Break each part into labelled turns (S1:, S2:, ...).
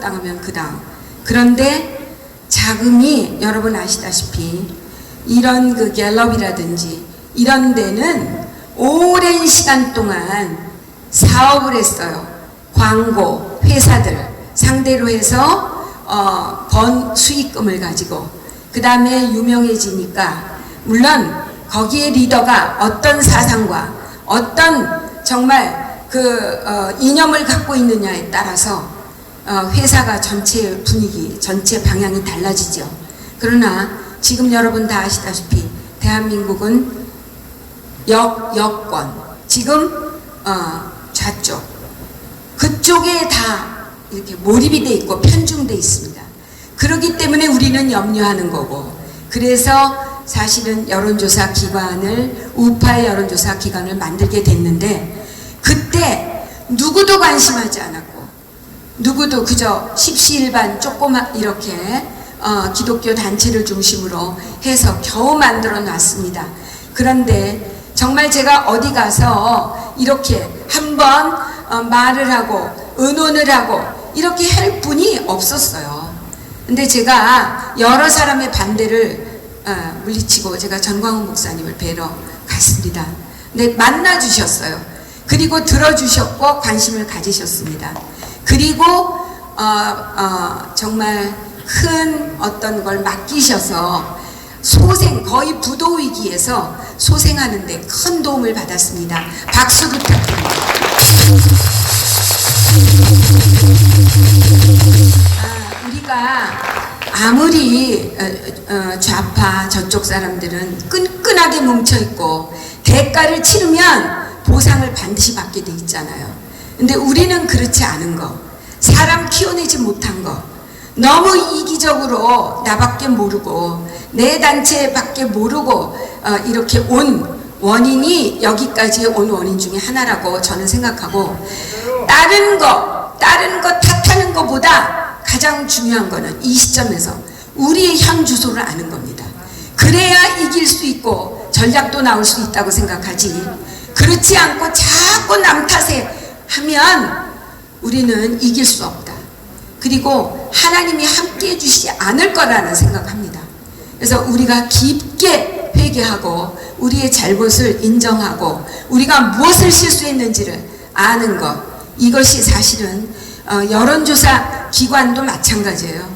S1: 당하면 그 다음. 그런데 자금이 여러분 아시다시피 이런 그 갤럽이라든지 이런 데는 오랜 시간 동안 사업을 했어요. 광고 회사들 상대로 해서 번 수익금을 가지고 그 다음에 유명해지니까 물론 거기에 리더가 어떤 사상과 어떤 정말 그 이념을 갖고 있느냐에 따라서 회사가 전체 분위기, 전체 방향이 달라지죠. 그러나 지금 여러분 다 아시다시피 대한민국은 여권, 지금 좌쪽, 그쪽에 다 이렇게 몰입이 돼 있고 편중돼 있습니다. 그렇기 때문에 우리는 염려하는 거고, 그래서 사실은 여론조사 기관을, 우파의 여론조사 기관을 만들게 됐는데, 그때 누구도 관심하지 않았고 누구도 그저 십시일반 조그만 이렇게 기독교 단체를 중심으로 해서 겨우 만들어 놨습니다. 그런데 정말 제가 어디 가서 이렇게 한번 말을 하고 의논을 하고 이렇게 할 분이 없었어요. 근데 제가 여러 사람의 반대를 물리치고 제가 전광훈 목사님을 뵈러 갔습니다. 근데 만나 주셨어요. 그리고 들어주셨고 관심을 가지셨습니다. 그리고 정말 큰 어떤 걸 맡기셔서 소생, 거의 부도 위기에서 소생하는데 큰 도움을 받았습니다. 박수 부탁드립니다. 우리가 아무리 좌파 저쪽 사람들은 끈끈하게 뭉쳐있고 대가를 치르면 보상을 반드시 받게 돼 있잖아요. 근데 우리는 그렇지 않은 거, 사람 키워내지 못한 거, 너무 이기적으로 나밖에 모르고 내 단체밖에 모르고 이렇게 온 원인이 여기까지 온 원인 중에 하나라고 저는 생각하고, 다른 거 탓하는 것보다 가장 중요한 거는 이 시점에서 우리의 현 주소를 아는 겁니다. 그래야 이길 수 있고 전략도 나올 수 있다고 생각하지, 그렇지 않고 자꾸 남 탓에 하면 우리는 이길 수 없다. 그리고 하나님이 함께 해주시지 않을 거라는 생각합니다. 그래서 우리가 깊게 회개하고 우리의 잘못을 인정하고 우리가 무엇을 실수했는지를 아는 것, 이것이 사실은 여론조사 기관도 마찬가지예요.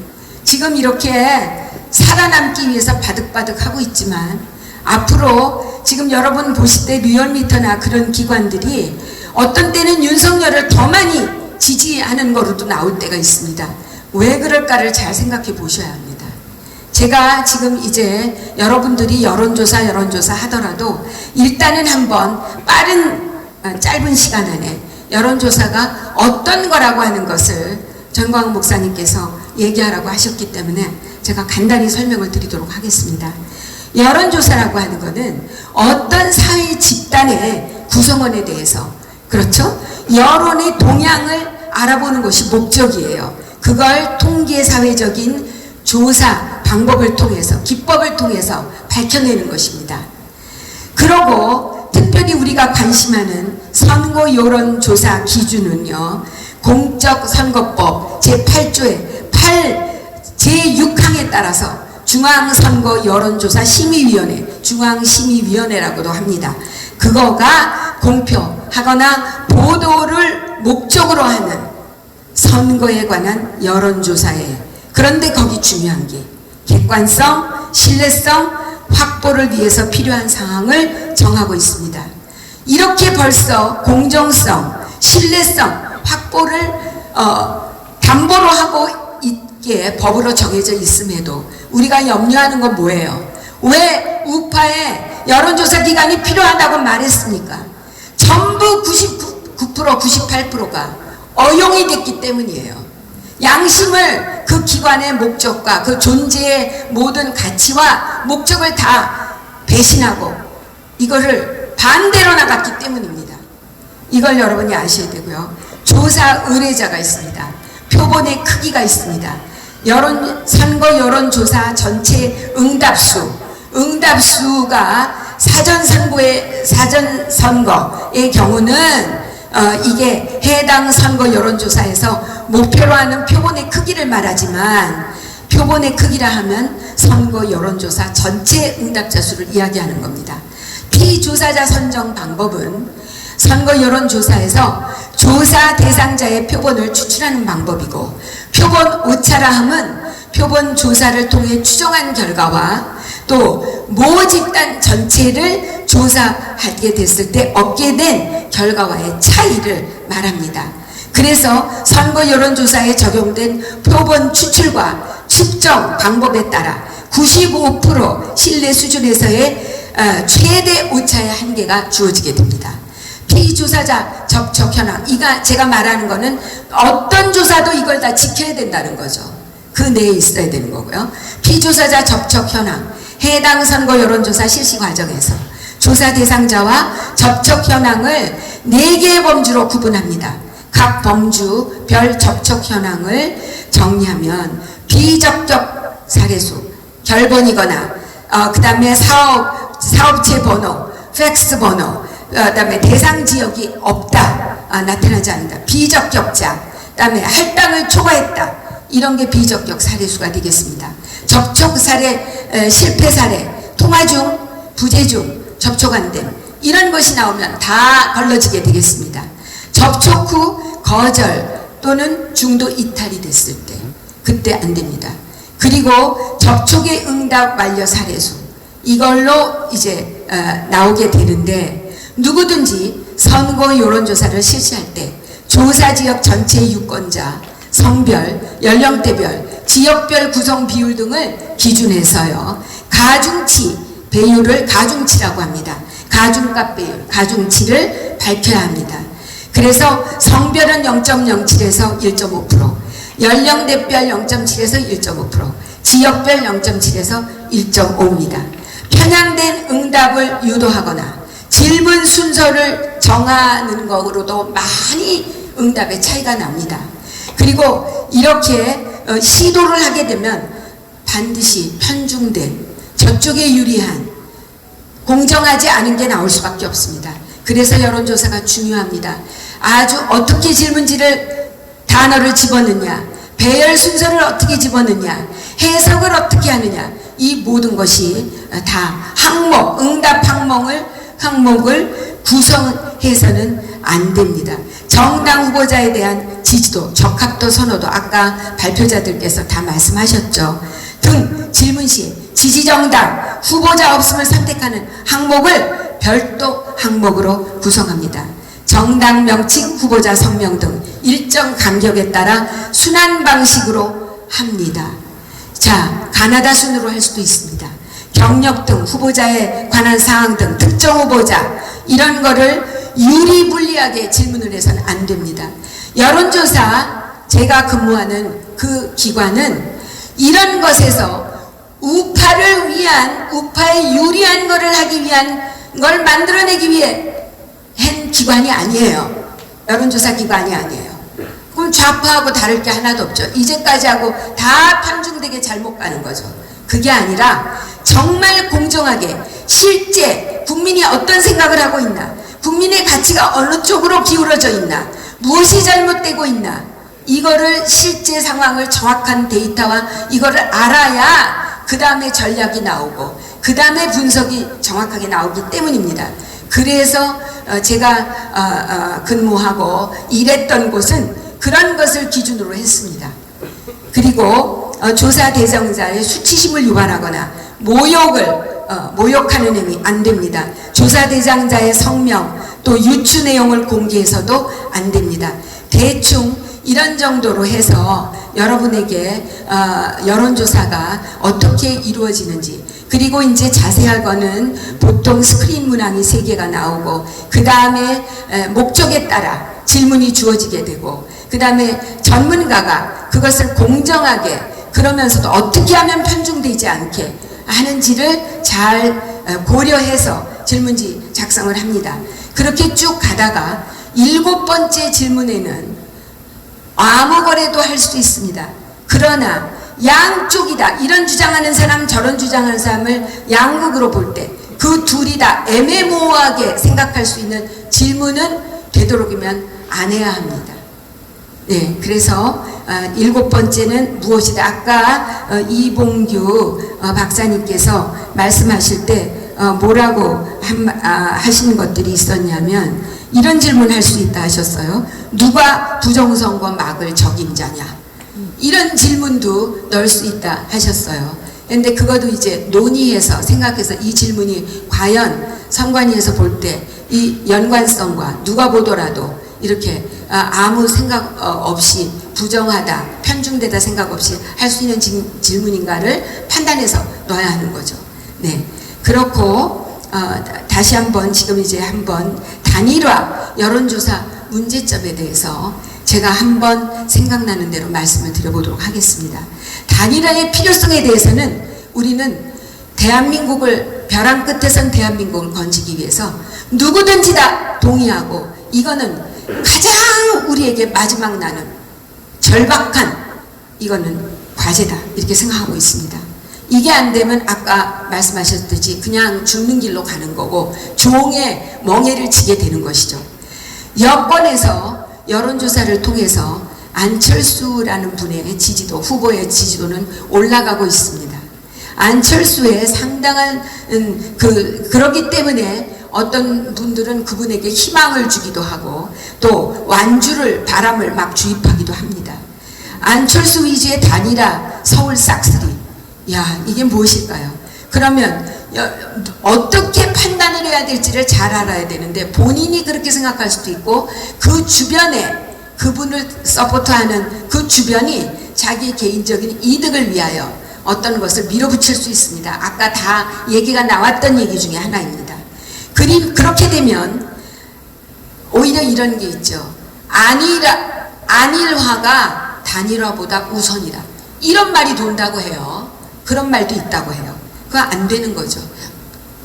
S1: 지금 이렇게 살아남기 위해서 바득바득 하고 있지만 앞으로 지금 여러분 보실 때 리얼미터나 그런 기관들이 어떤 때는 윤석열을 더 많이 지지하는 거로도 나올 때가 있습니다. 왜 그럴까를 잘 생각해 보셔야 합니다. 제가 지금 이제 여러분들이 여론조사 하더라도 일단은 한번 빠른 짧은 시간 안에 여론조사가 어떤 거라고 하는 것을 전광훈 목사님께서 얘기하라고 하셨기 때문에 제가 간단히 설명을 드리도록 하겠습니다. 여론조사라고 하는 것은 어떤 사회 집단의 구성원에 대해서, 그렇죠? 여론의 동향을 알아보는 것이 목적이에요. 그걸 통계 사회적인 조사 방법을 통해서, 기법을 통해서 밝혀내는 것입니다. 그러고 특별히 우리가 관심하는 선거 여론조사 기준은요, 공적선거법 제8조의 제6항에 따라서 중앙선거 여론조사 심의위원회, 중앙심의위원회라고도 합니다. 그거가 공표하거나 보도를 목적으로 하는 선거에 관한 여론조사에, 그런데 거기 중요한 게 객관성, 신뢰성 확보를 위해서 필요한 사항을 정하고 있습니다. 이렇게 벌써 공정성, 신뢰성 확보를 담보로 하고 있게 법으로 정해져 있음에도 우리가 염려하는 건 뭐예요? 왜 우파의 여론조사 기관이 필요하다고 말했습니까? 전부 99%, 98%가 어용이 됐기 때문이에요. 양심을, 그 기관의 목적과 그 존재의 모든 가치와 목적을 다 배신하고 이거를 반대로 나갔기 때문입니다. 이걸 여러분이 아셔야 되고요. 조사 의뢰자가 있습니다. 표본의 크기가 있습니다. 선거 여론조사 전체 응답수가 사전선거의 경우는 이게 해당 선거 여론조사에서 목표로 하는 표본의 크기 크기를 말하지만 표본의 크기라 하면 선거 여론조사 전체 응답자 수를 이야기하는 겁니다. 피조사자 선정 방법은 선거 여론조사에서 조사 대상자의 표본을 추출하는 방법이고, 표본 오차라 함은 표본 조사를 통해 추정한 결과와 또 모집단 전체를 조사하게 됐을 때 얻게 된 결과와의 차이를 말합니다. 그래서 선거 여론조사에 적용된 표본 추출과 측정 방법에 따라 95% 신뢰 수준에서의 최대 오차의 한계가 주어지게 됩니다. 피조사자 접촉 현황, 제가 말하는 거는 어떤 조사도 이걸 다 지켜야 된다는 거죠. 그 내에 있어야 되는 거고요. 피조사자 접촉 현황, 해당 선거 여론조사 실시 과정에서 조사 대상자와 접촉 현황을 4개의 범주로 구분합니다. 각 범주 별 접촉 현황을 정리하면 비적격 사례수, 결번이거나 그 다음에 사업체 번호, 팩스 번호, 그 다음에 대상 지역이 없다, 나타나지 않는다, 비적격자, 그 다음에 할당을 초과했다, 이런 게 비적격 사례수가 되겠습니다. 접촉 사례, 실패 사례, 통화 중, 부재 중, 접촉 안 됨, 이런 것이 나오면 다 걸러지게 되겠습니다. 접촉 후 거절 또는 중도 이탈이 됐을 때 그때 안 됩니다. 그리고 접촉의 응답 완료 사례수, 이걸로 이제 나오게 되는데, 누구든지 선거 여론조사를 실시할 때 조사 지역 전체 유권자, 성별, 연령대별, 지역별 구성 비율 등을 기준해서요, 가중치 배율을 가중치라고 합니다. 가중값 배율, 가중치를 밝혀야 합니다. 그래서 성별은 0.07에서 1.5%, 연령대별 0.7에서 1.5%, 지역별 0.7에서 1.5입니다. 편향된 응답을 유도하거나 질문 순서를 정하는 것으로도 많이 응답의 차이가 납니다. 그리고 이렇게 시도를 하게 되면 반드시 편중된, 저쪽에 유리한, 공정하지 않은 게 나올 수밖에 없습니다. 그래서 여론조사가 중요합니다. 아주 어떻게 질문지를, 단어를 집어넣냐, 배열 순서를 어떻게 집어넣냐, 해석을 어떻게 하느냐, 이 모든 것이 다 항목, 응답 항목을 구성해서는 안 됩니다. 정당 후보자에 대한 지지도, 적합도, 선호도, 아까 발표자들께서 다 말씀하셨죠. 등 질문 시에 지지정당, 후보자 없음을 선택하는 항목을 별도 항목으로 구성합니다. 정당 명칭, 후보자 성명 등 일정 간격에 따라 순환 방식으로 합니다. 자, 가나다 순으로 할 수도 있습니다. 경력 등 후보자에 관한 사항 등 특정 후보자, 이런 거를 유리불리하게 질문을 해서는 안 됩니다. 여론조사, 제가 근무하는 그 기관은 이런 것에서 우파를 위한, 우파에 유리한 거를 하기 위한 걸 만들어내기 위해 한 기관이 아니에요. 여론조사 기관이 아니에요. 그럼 좌파하고 다를 게 하나도 없죠. 이제까지 하고 다 편중되게 잘못 가는 거죠. 그게 아니라 정말 공정하게 실제 국민이 어떤 생각을 하고 있나, 국민의 가치가 어느 쪽으로 기울어져 있나, 무엇이 잘못되고 있나, 이거를 실제 상황을 정확한 데이터와 이거를 알아야 그 다음에 전략이 나오고 그 다음에 분석이 정확하게 나오기 때문입니다. 그래서 제가 근무하고 일했던 곳은 그런 것을 기준으로 했습니다. 그리고 조사 대상자의 수치심을 유발하거나 모욕하는 행위 안 됩니다. 조사 대상자의 성명 또 유추 내용을 공개해서도 안 됩니다. 대충 이런 정도로 해서 여러분에게 여론조사가 어떻게 이루어지는지, 그리고 이제 자세할 거는 보통 스크린 문항이 3개가 나오고 그 다음에 목적에 따라 질문이 주어지게 되고 그 다음에 전문가가 그것을 공정하게, 그러면서도 어떻게 하면 편중되지 않게 하는지를 잘 고려해서 질문지 작성을 합니다. 그렇게 쭉 가다가 7번째 질문에는 아무 거래도 할 수 있습니다. 그러나 양쪽이다, 이런 주장하는 사람 저런 주장하는 사람을 양극으로 볼 때 그 둘이 다 애매모호하게 생각할 수 있는 질문은 되도록이면 안 해야 합니다. 네, 그래서 7번째는 무엇이다. 아까 이봉규 박사님께서 말씀하실 때 뭐라고 하시는 것들이 있었냐면 이런 질문할 수 있다 하셨어요. 누가 부정선거 막을 적임자냐? 이런 질문도 넣을 수 있다 하셨어요. 근데 그것도 이제 논의해서 생각해서 이 질문이 과연 선관위에서 볼 때 이 연관성과 누가 보더라도 이렇게 아무 생각 없이 부정하다, 편중되다 생각 없이 할 수 있는 질문인가를 판단해서 넣어야 하는 거죠. 네, 그렇고 다시 한번 지금 이제 한번 단일화 여론조사 문제점에 대해서 제가 한번 생각나는 대로 말씀을 드려보도록 하겠습니다. 단일화의 필요성에 대해서는 우리는 대한민국을 벼랑 끝에 선 대한민국을 건지기 위해서 누구든지 다 동의하고 이거는 가장 우리에게 마지막 나는 절박한 이거는 과제다 이렇게 생각하고 있습니다. 이게 안 되면 아까 말씀하셨듯이 그냥 죽는 길로 가는 거고 종의 멍에를 지게 되는 것이죠. 여권에서 여론조사를 통해서 안철수라는 분의 지지도, 후보의 지지도는 올라가고 있습니다. 안철수의 상당한 그러기 때문에 어떤 분들은 그분에게 희망을 주기도 하고 또 완주를 바람을 막 주입하기도 합니다. 안철수 위주의 단일화 서울 싹쓸이, 야 이게 무엇일까요? 그러면 어떻게 판단을 해야 될지를 잘 알아야 되는데 본인이 그렇게 생각할 수도 있고 그 주변에 그분을 서포트하는 그 주변이 자기 개인적인 이득을 위하여 어떤 것을 밀어붙일 수 있습니다. 아까 다 얘기가 나왔던 얘기 중에 하나입니다. 그렇게 되면 오히려 이런 게 있죠. 안일화가 단일화보다 우선이다. 이런 말이 돈다고 해요. 그런 말도 있다고 해요. 그거 안 되는 거죠.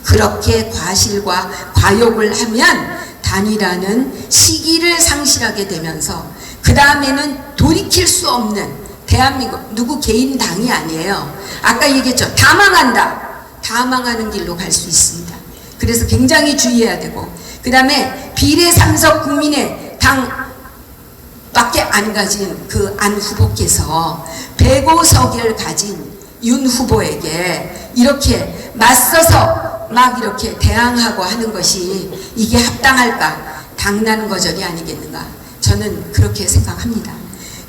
S1: 그렇게 과실과 과욕을 하면 단일화는 시기를 상실하게 되면서 그 다음에는 돌이킬 수 없는 대한민국 누구 개인 당이 아니에요. 아까 얘기했죠. 다 망한다. 다 망하는 길로 갈 수 있습니다. 그래서 굉장히 주의해야 되고 그 다음에 비례 3석 국민의 당밖에 안 가진 그 안 후보께서 105석을 가진 윤 후보에게 이렇게 맞서서 막 이렇게 대항하고 하는 것이 이게 합당할까? 당난 거절이 아니겠는가? 저는 그렇게 생각합니다.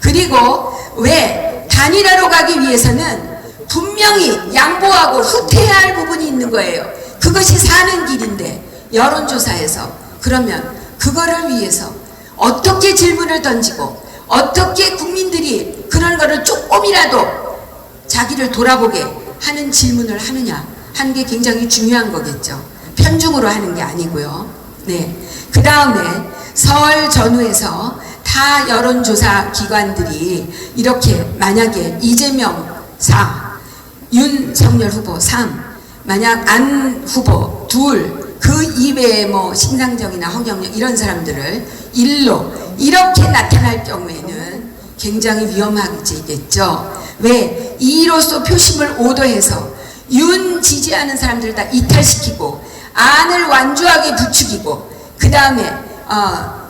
S1: 그리고 왜 단일화로 가기 위해서는 분명히 양보하고 후퇴해야 할 부분이 있는 거예요. 그것이 사는 길인데 여론조사에서 그러면 그거를 위해서 어떻게 질문을 던지고 어떻게 국민들이 그런 거를 조금이라도 자기를 돌아보게 하는 질문을 하느냐 하는 게 굉장히 중요한 거겠죠. 편중으로 하는 게 아니고요. 네. 그 다음에 설 전후에서 타 여론조사 기관들이 이렇게 만약에 이재명 4, 윤석열 후보 3, 만약 안 후보 2, 그 이외에 뭐 신상정이나 허경영 이런 사람들을 1로 이렇게 나타날 경우에는 굉장히 위험하겠죠. 왜? 이로써 표심을 오도해서 윤 지지하는 사람들을 다 이탈시키고 안을 완주하게 부추기고 그 다음에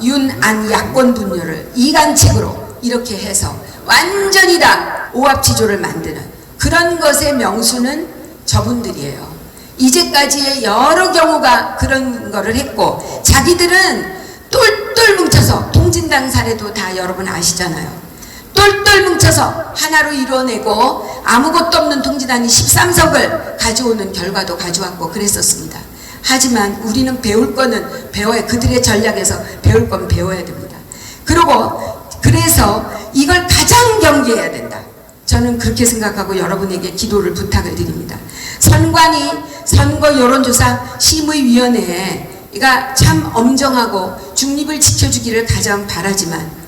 S1: 윤 안 야권 분열을 이간책으로 이렇게 해서 완전히 다 오합지졸을 만드는 그런 것의 명수는 저분들이에요. 이제까지의 여러 경우가 그런 거를 했고 자기들은 똘똘 뭉쳐서 통진당 사례도 다 여러분 아시잖아요. 똘똘 뭉쳐서 하나로 이루어내고 아무것도 없는 통진당이 13석을 가져오는 결과도 가져왔고 그랬었습니다. 하지만 우리는 배울 거는 배워야 그들의 전략에서 배울 건 배워야 됩니다. 그래서 이걸 가장 경계해야 된다. 저는 그렇게 생각하고 여러분에게 기도를 부탁을 드립니다. 선관위 선거 여론조사 심의위원회가 참 엄정하고 중립을 지켜주기를 가장 바라지만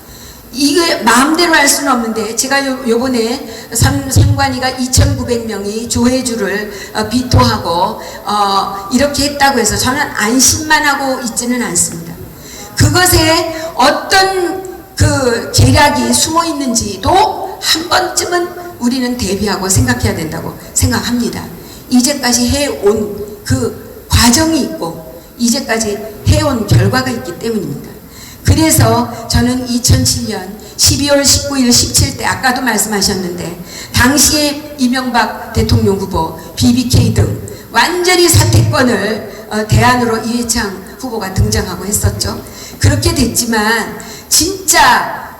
S1: 이게 마음대로 할 수는 없는데 제가 요번에 선관위가 2,900명이 조회주를 비토하고 이렇게 했다고 해서 저는 안심만 하고 있지는 않습니다. 그것에 어떤 그 계략이 숨어 있는지도 한 번쯤은 우리는 대비하고 생각해야 된다고 생각합니다. 이제까지 해온 그 과정이 있고 이제까지 해온 결과가 있기 때문입니다. 그래서 저는 2007년 12월 19일, 17대 아까도 말씀하셨는데 당시에 이명박 대통령 후보, BBK 등 완전히 사퇴권을 대안으로 이해창 후보가 등장하고 했었죠. 그렇게 됐지만 진짜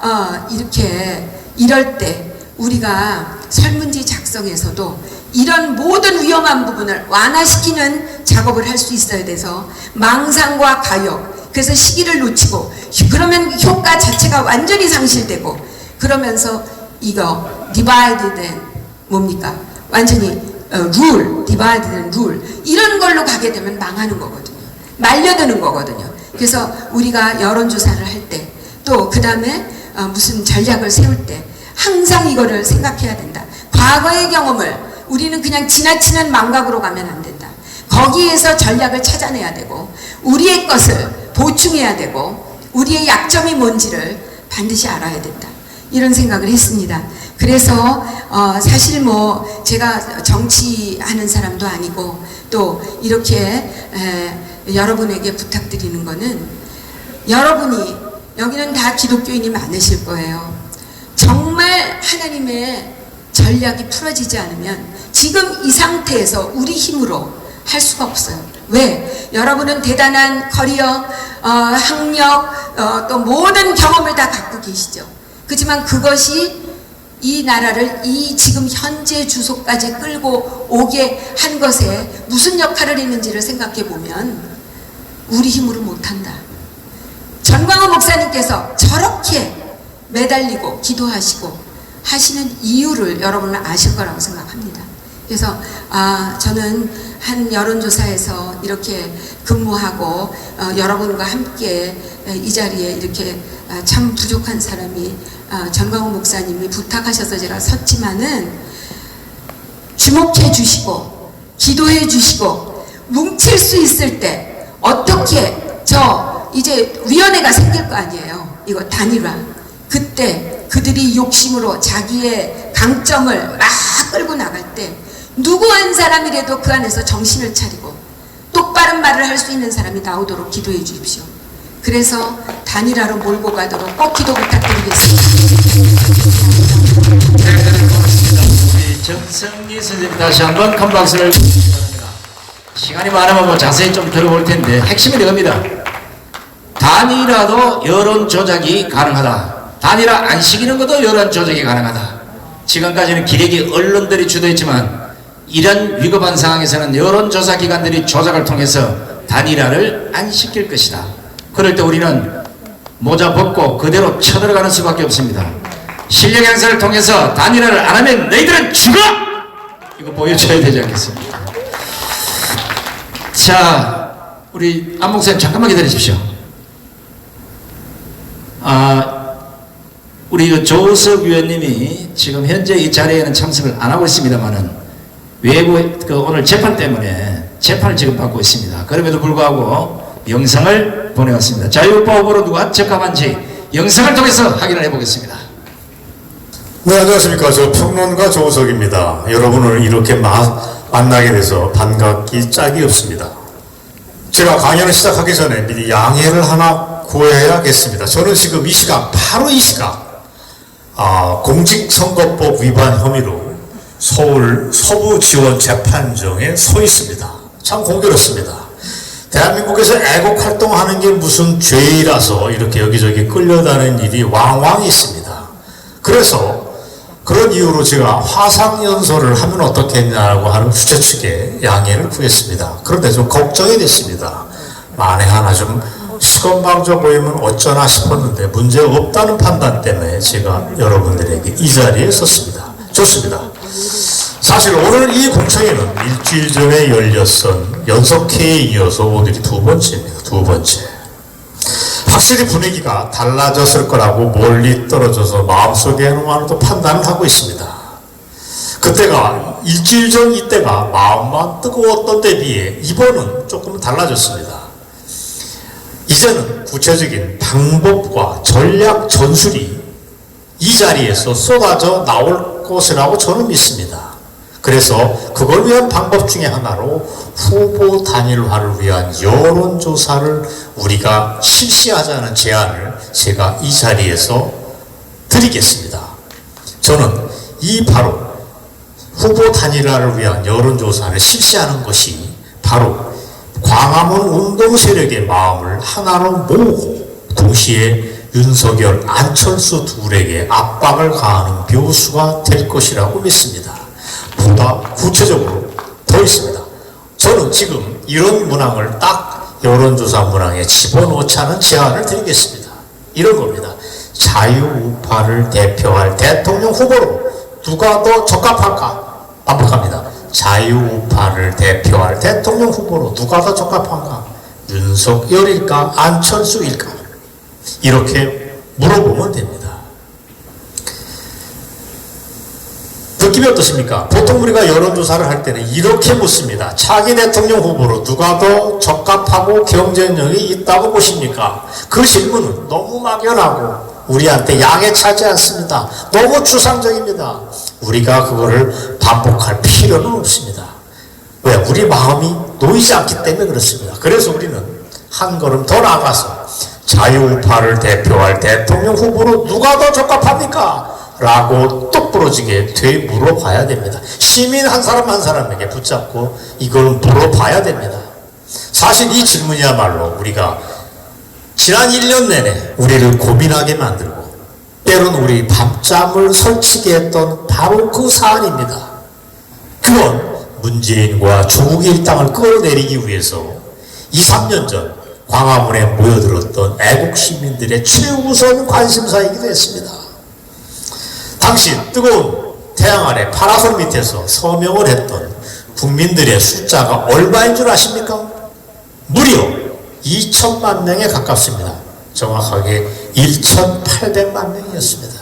S1: 이럴 때 우리가 설문지 작성에서도 이런 모든 위험한 부분을 완화시키는 작업을 할 수 있어야 돼서 망상과 가역, 그래서 시기를 놓치고 그러면 효과 자체가 완전히 상실되고 그러면서 이거 디바이드된 뭡니까? 완전히 디바이드된 룰 이런 걸로 가게 되면 망하는 거거든요. 말려드는 거거든요. 그래서 우리가 여론조사를 할 때 또 그 다음에 무슨 전략을 세울 때 항상 이거를 생각해야 된다. 과거의 경험을 우리는 그냥 지나치는 망각으로 가면 안 된다. 거기에서 전략을 찾아내야 되고 우리의 것을 보충해야 되고 우리의 약점이 뭔지를 반드시 알아야 된다. 이런 생각을 했습니다. 그래서 사실 뭐 제가 정치하는 사람도 아니고 또 이렇게 여러분에게 부탁드리는 거는 여러분이 여기는 다 기독교인이 많으실 거예요. 정말 하나님의 전략이 풀어지지 않으면 지금 이 상태에서 우리 힘으로 할 수가 없어요. 왜? 여러분은 대단한 커리어, 학력, 또 모든 경험을 다 갖고 계시죠. 그렇지만 그것이 이 나라를 이 지금 현재 주소까지 끌고 오게 한 것에 무슨 역할을 했는지를 생각해 보면 우리 힘으로 못한다. 전광호 목사님께서 저렇게 매달리고 기도하시고 하시는 이유를 여러분은 아실 거라고 생각합니다. 그래서 저는 한 여론조사에서 이렇게 근무하고 여러분과 함께 이 자리에 이렇게 참 부족한 사람이 전광호 목사님이 부탁하셔서 제가 섰지만은 주목해 주시고 기도해 주시고 뭉칠 수 있을 때 어떻게 이제 위원회가 생길 거 아니에요. 이거 단일화. 그때 그들이 욕심으로 자기의 강점을 막 끌고 나갈 때 누구 한 사람이라도 그 안에서 정신을 차리고 똑바른 말을 할 수 있는 사람이 나오도록 기도해 주십시오. 그래서 단일화로 몰고 가도록 꼭 기도 부탁드리겠습니다.
S2: 우리 정성리 선생님 다시 한번 큰 박수를 부탁드립니다. 시간이 많으면 뭐 자세히 좀 들어볼 텐데 핵심이 이겁니다. 단일화도 여론 조작이 가능하다. 단일화 안 시키는 것도 여론 조작이 가능하다. 지금까지는 기레기 언론들이 주도했지만 이런 위급한 상황에서는 여론조사 기관들이 조작을 통해서 단일화를 안 시킬 것이다. 그럴 때 우리는 모자 벗고 그대로 쳐들어가는 수밖에 없습니다. 실력 행사를 통해서 단일화를 안 하면 너희들은 죽어! 이거 보여줘야 되지 않겠습니까? 자, 우리 안 목사님 잠깐만 기다리십시오. 우리 조우석 위원님이 지금 현재 이 자리에는 참석을 안 하고 있습니다만은 외부 오늘 재판 때문에 재판을 지금 받고 있습니다. 그럼에도 불구하고 영상을 보내왔습니다. 자유법 후보로 누가 적합한지 영상을 통해서 확인을 해보겠습니다.
S3: 네, 안녕하십니까. 저 평론가 조우석입니다. 여러분을 이렇게 만나게 돼서 반갑기 짝이 없습니다. 제가 강연을 시작하기 전에 미리 양해를 하나 구해야겠습니다. 저는 지금 이 시간, 바로 이 시간 공직선거법 위반 혐의로 서울 서부지원재판정에 서 있습니다. 참 공교롭습니다. 대한민국에서 애국활동하는 게 무슨 죄이라서 이렇게 여기저기 끌려다니는 일이 왕왕 있습니다. 그래서 그런 이유로 제가 화상연설을 하면 어떻겠냐고 하는 주최 측에 양해를 구했습니다. 그런데 좀 걱정이 됐습니다. 만에 하나 좀 시건방져 보이면 어쩌나 싶었는데 문제 없다는 판단 때문에 제가 여러분들에게 이 자리에 섰습니다. 좋습니다. 사실 오늘 이 공청회는 일주일 전에 열렸던 연석회에 이어서 오늘이 두 번째입니다. 두 번째. 확실히 분위기가 달라졌을 거라고 멀리 떨어져서 마음속에만으로도 판단을 하고 있습니다. 그때가 일주일 전 이때가 마음만 뜨거웠던 때 비해 이번은 조금 달라졌습니다. 이제는 구체적인 방법과 전략 전술이 이 자리에서 쏟아져 나올 것이라고 저는 믿습니다. 그래서 그걸 위한 방법 중에 하나로 후보 단일화를 위한 여론조사를 우리가 실시하자는 제안을 제가 이 자리에서 드리겠습니다. 저는 이 바로 후보 단일화를 위한 여론조사를 실시하는 것이 바로 광화문 운동 세력의 마음을 하나로 모으고 동시에 윤석열, 안철수 둘에게 압박을 가하는 묘수가 될 것이라고 믿습니다. 보다 구체적으로 더 있습니다. 저는 지금 이런 문항을 딱 여론조사 문항에 집어넣자는 제안을 드리겠습니다. 이런 겁니다. 자유우파를 대표할 대통령 후보로 누가 더 적합할까? 반복합니다. 자유우파를 대표할 대통령 후보로 누가 더 적합한가? 윤석열일까? 안철수일까? 이렇게 물어보면 됩니다. 느낌이 어떻습니까? 보통 우리가 여론조사를 할 때는 이렇게 묻습니다. 차기 대통령 후보로 누가 더 적합하고 경쟁력이 있다고 보십니까? 그 질문은 너무 막연하고 우리한테 양에 차지 않습니다. 너무 추상적입니다. 우리가 그거를 반복할 필요는 없습니다. 왜? 우리 마음이 놓이지 않기 때문에 그렇습니다. 그래서 우리는 한 걸음 더 나아가서 자유우파를 대표할 대통령 후보로 누가 더 적합합니까? 라고 똑부러지게 되물어봐야 됩니다. 시민 한 사람 한 사람에게 붙잡고 이걸 물어봐야 됩니다. 사실 이 질문이야말로 우리가 지난 1년 내내 우리를 고민하게 만들고 때로는 우리 밤잠을 설치게 했던 바로 그 사안입니다. 그건 문재인과 조국 일당을 끌어내리기 위해서 2, 3년 전 광화문에 모여들었던 애국 시민들의 최우선 관심사이기도 했습니다. 당시 뜨거운 태양 아래 파라솔 밑에서 서명을 했던 국민들의 숫자가 얼마인 줄 아십니까? 무려 2천만 명에 가깝습니다. 정확하게 1,800만 명이었습니다.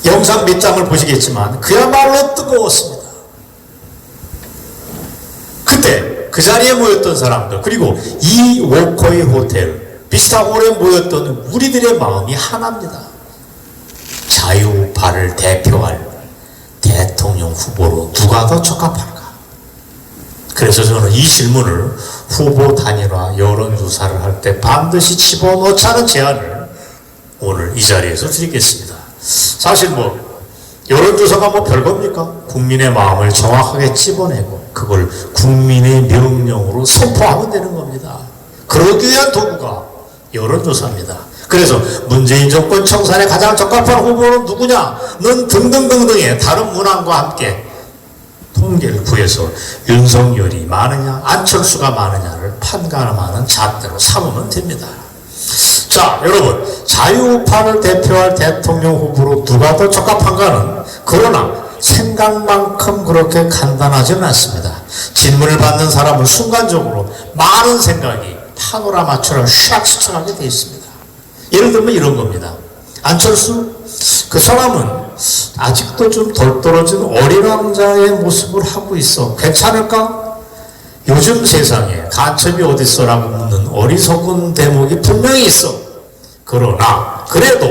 S3: 영상 몇 장을 보시겠지만 그야말로 뜨거웠습니다. 그때 그 자리에 모였던 사람들 그리고 이 워커웨이 호텔 비슷한 홀에 모였던 우리들의 마음이 하나입니다. 자유우파를 대표할 대통령 후보로 누가 더 적합할까? 그래서 저는 이 질문을 후보 단일화 여론조사를 할 때 반드시 집어넣자는 제안을 오늘 이 자리에서 드리겠습니다. 사실 여론조사가 별겁니까? 국민의 마음을 정확하게 찝어내고 그걸 국민의 명령으로 선포하면 되는 겁니다. 그러기 위한 도구가 여론조사입니다. 그래서 문재인 정권 청산에 가장 적합한 후보는 누구냐? 는 등등등등의 다른 문항과 함께 통계를 구해서 윤석열이 많으냐 안철수가 많으냐를 판가름하는 잣대로 삼으면 됩니다. 자, 여러분, 자유우파를 대표할 대통령 후보로 누가 더 적합한가는 그러나 생각만큼 그렇게 간단하지는 않습니다. 질문을 받는 사람은 순간적으로 많은 생각이 파노라마처럼 샥 스쳐가게 되어 있습니다. 예를 들면 이런 겁니다. 안철수? 그 사람은 아직도 좀 덜 떨어진 어린 왕자의 모습을 하고 있어. 괜찮을까? 요즘 세상에 간첩이 어딨어라고 묻는 어리석은 대목이 분명히 있어. 그러나 그래도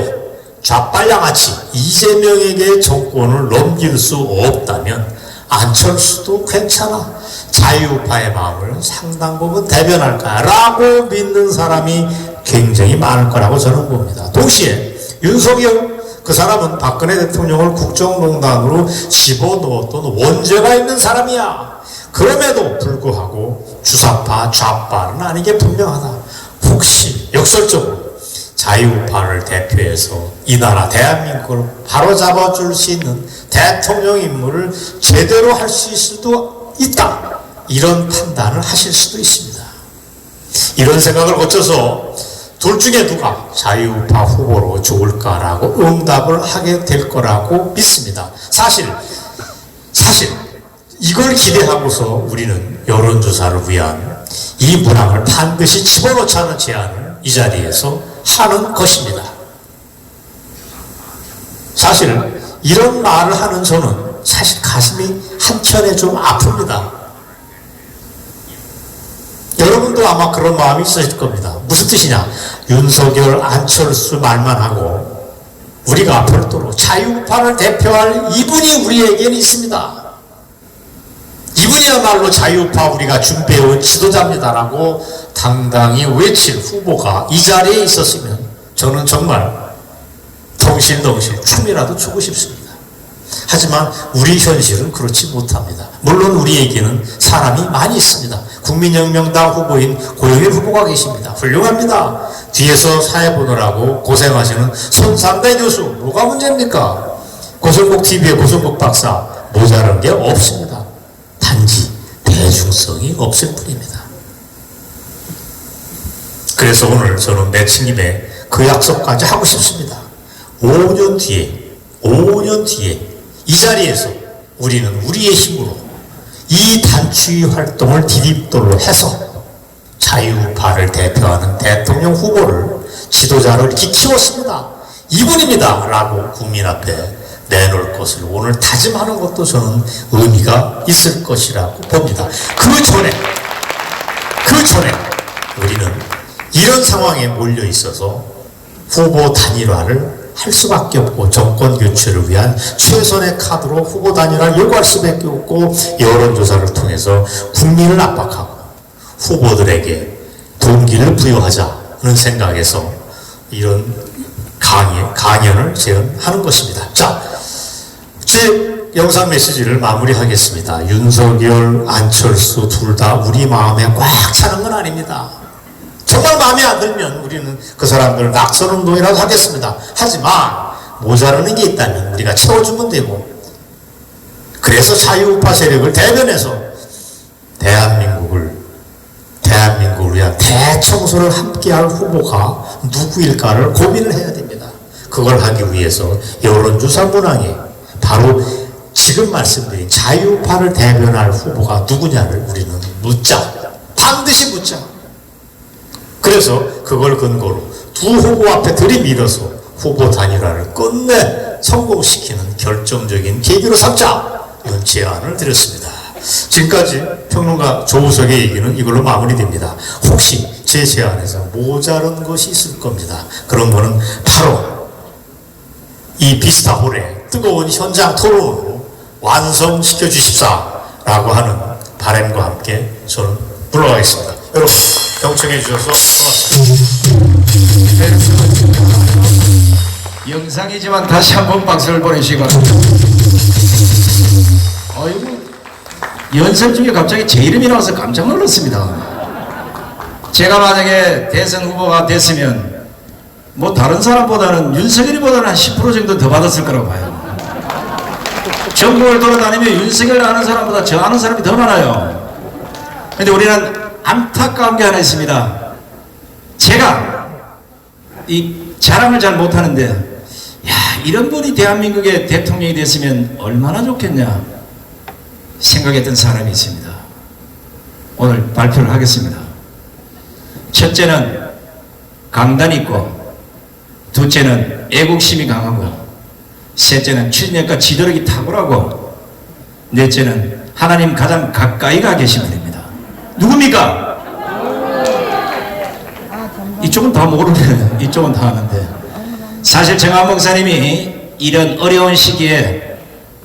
S3: 좌빨양아치 이재명에게 정권을 넘길 수 없다면 안철수도 괜찮아. 자유우파의 마음을 상당 부분 대변할까라고 믿는 사람이 굉장히 많을 거라고 저는 봅니다. 동시에 윤석열 그 사람은 박근혜 대통령을 국정농단으로 집어넣었던 원죄가 있는 사람이야. 그럼에도 불구하고 주사파 좌파는 아닌 게 분명하다. 혹시 역설적으로 자유우파를 대표해서 이 나라 대한민국을 바로잡아줄 수 있는 대통령 임무를 제대로 할 수 있을 수도 있다. 이런 판단을 하실 수도 있습니다. 이런 생각을 거쳐서 둘 중에 누가 자유우파 후보로 좋을까라고 응답을 하게 될 거라고 믿습니다. 사실 이걸 기대하고서 우리는 여론조사를 위한 이 문항을 반드시 집어넣자는 제안을 이 자리에서 하는 것입니다. 사실 이런 말을 하는 저는 사실 가슴이 한켠에 좀 아픕니다. 여러분도 아마 그런 마음이 있으실 겁니다. 무슨 뜻이냐? 윤석열, 안철수 말만 하고 우리가 별도로 자유우파를 대표할 이분이 우리에게는 있습니다. 이분이야말로 자유우파 우리가 준비해온 지도자입니다라고 당당히 외칠 후보가 이 자리에 있었으면 저는 정말 덩실덩실 춤이라도 추고 싶습니다. 하지만 우리 현실은 그렇지 못합니다. 물론 우리에게는 사람이 많이 있습니다. 국민혁명당 후보인 고영일 후보가 계십니다. 훌륭합니다. 뒤에서 사회 보느라고 고생하시는 손상대 교수, 뭐가 문제입니까? 고성국 TV의 고성국 박사, 모자란 게 없습니다. 단지 대중성이 없을 뿐입니다. 그래서 오늘 저는 매치님의 그 약속까지 하고 싶습니다. 5년 뒤에 이 자리에서 우리는 우리의 힘으로 이 단추위 활동을 디딤돌로 해서 자유우파를 대표하는 대통령 후보를 지도자를 이렇게 키웠습니다. 이분입니다. 라고 국민 앞에 내놓을 것을 오늘 다짐하는 것도 저는 의미가 있을 것이라고 봅니다. 그 전에 우리는 이런 상황에 몰려 있어서 후보 단일화를 할 수밖에 없고 정권 교체를 위한 최선의 카드로 후보 단일화를 요구할 수밖에 없고 여론조사를 통해서 국민을 압박하고 후보들에게 동기를 부여하자는 생각에서 이런 강연을 제안하는 것입니다. 자, 제 영상 메시지를 마무리하겠습니다. 윤석열, 안철수 둘 다 우리 마음에 꽉 차는 건 아닙니다. 정말 마음에 안 들면 우리는 그 사람들 낙선운동이라도 하겠습니다. 하지만 모자라는 게 있다면 우리가 채워주면 되고, 그래서 자유우파 세력을 대변해서 대한민국을 위한 대청소를 함께할 후보가 누구일까를 고민을 해야 됩니다. 그걸 하기 위해서 여론조사 문항에 바로 지금 말씀드린 자유우파를 대변할 후보가 누구냐를 우리는 묻자. 반드시 묻자. 그래서 그걸 근거로 두 후보 앞에 들이밀어서 후보 단일화를 끝내 성공시키는 결정적인 계기로 삼자, 이런 제안을 드렸습니다. 지금까지 평론가 조우석의 얘기는 이걸로 마무리됩니다. 혹시 제 제안에서 모자란 것이 있을 겁니다. 그런 거는 바로 이 비스타홀의 뜨거운 현장 토론으로 완성시켜 주십사라고 하는 바람과 함께 저는 물러가겠습니다. 여러분 경청해 주셔서 고맙습니다.
S2: 영상이지만 다시 한번 박수를 보내시기 바랍니다. 어이구, 연설 중에 갑자기 제 이름이 나와서 깜짝 놀랐습니다. 제가 만약에 대선 후보가 됐으면 뭐 다른 사람보다는 윤석열이보다는 한 10% 정도 더 받았을 거라고 봐요. 전국을 돌아다니면 윤석열 아는 사람보다 저 아는 사람이 더 많아요. 근데 우리는 안타까운 게 하나 있습니다. 제가 이 자랑을 잘 못하는데, 야, 이런 분이 대한민국의 대통령이 됐으면 얼마나 좋겠냐 생각했던 사람이 있습니다. 오늘 발표를 하겠습니다. 첫째는 강단이 있고, 둘째는 애국심이 강하고, 셋째는 추진력과 지도력이 탁월하고, 넷째는 하나님 가장 가까이 가 계신 분입니다. 누굽니까? 이쪽은 다 모르네. 이쪽은 다 아는데. 사실 정한 목사님이 이런 어려운 시기에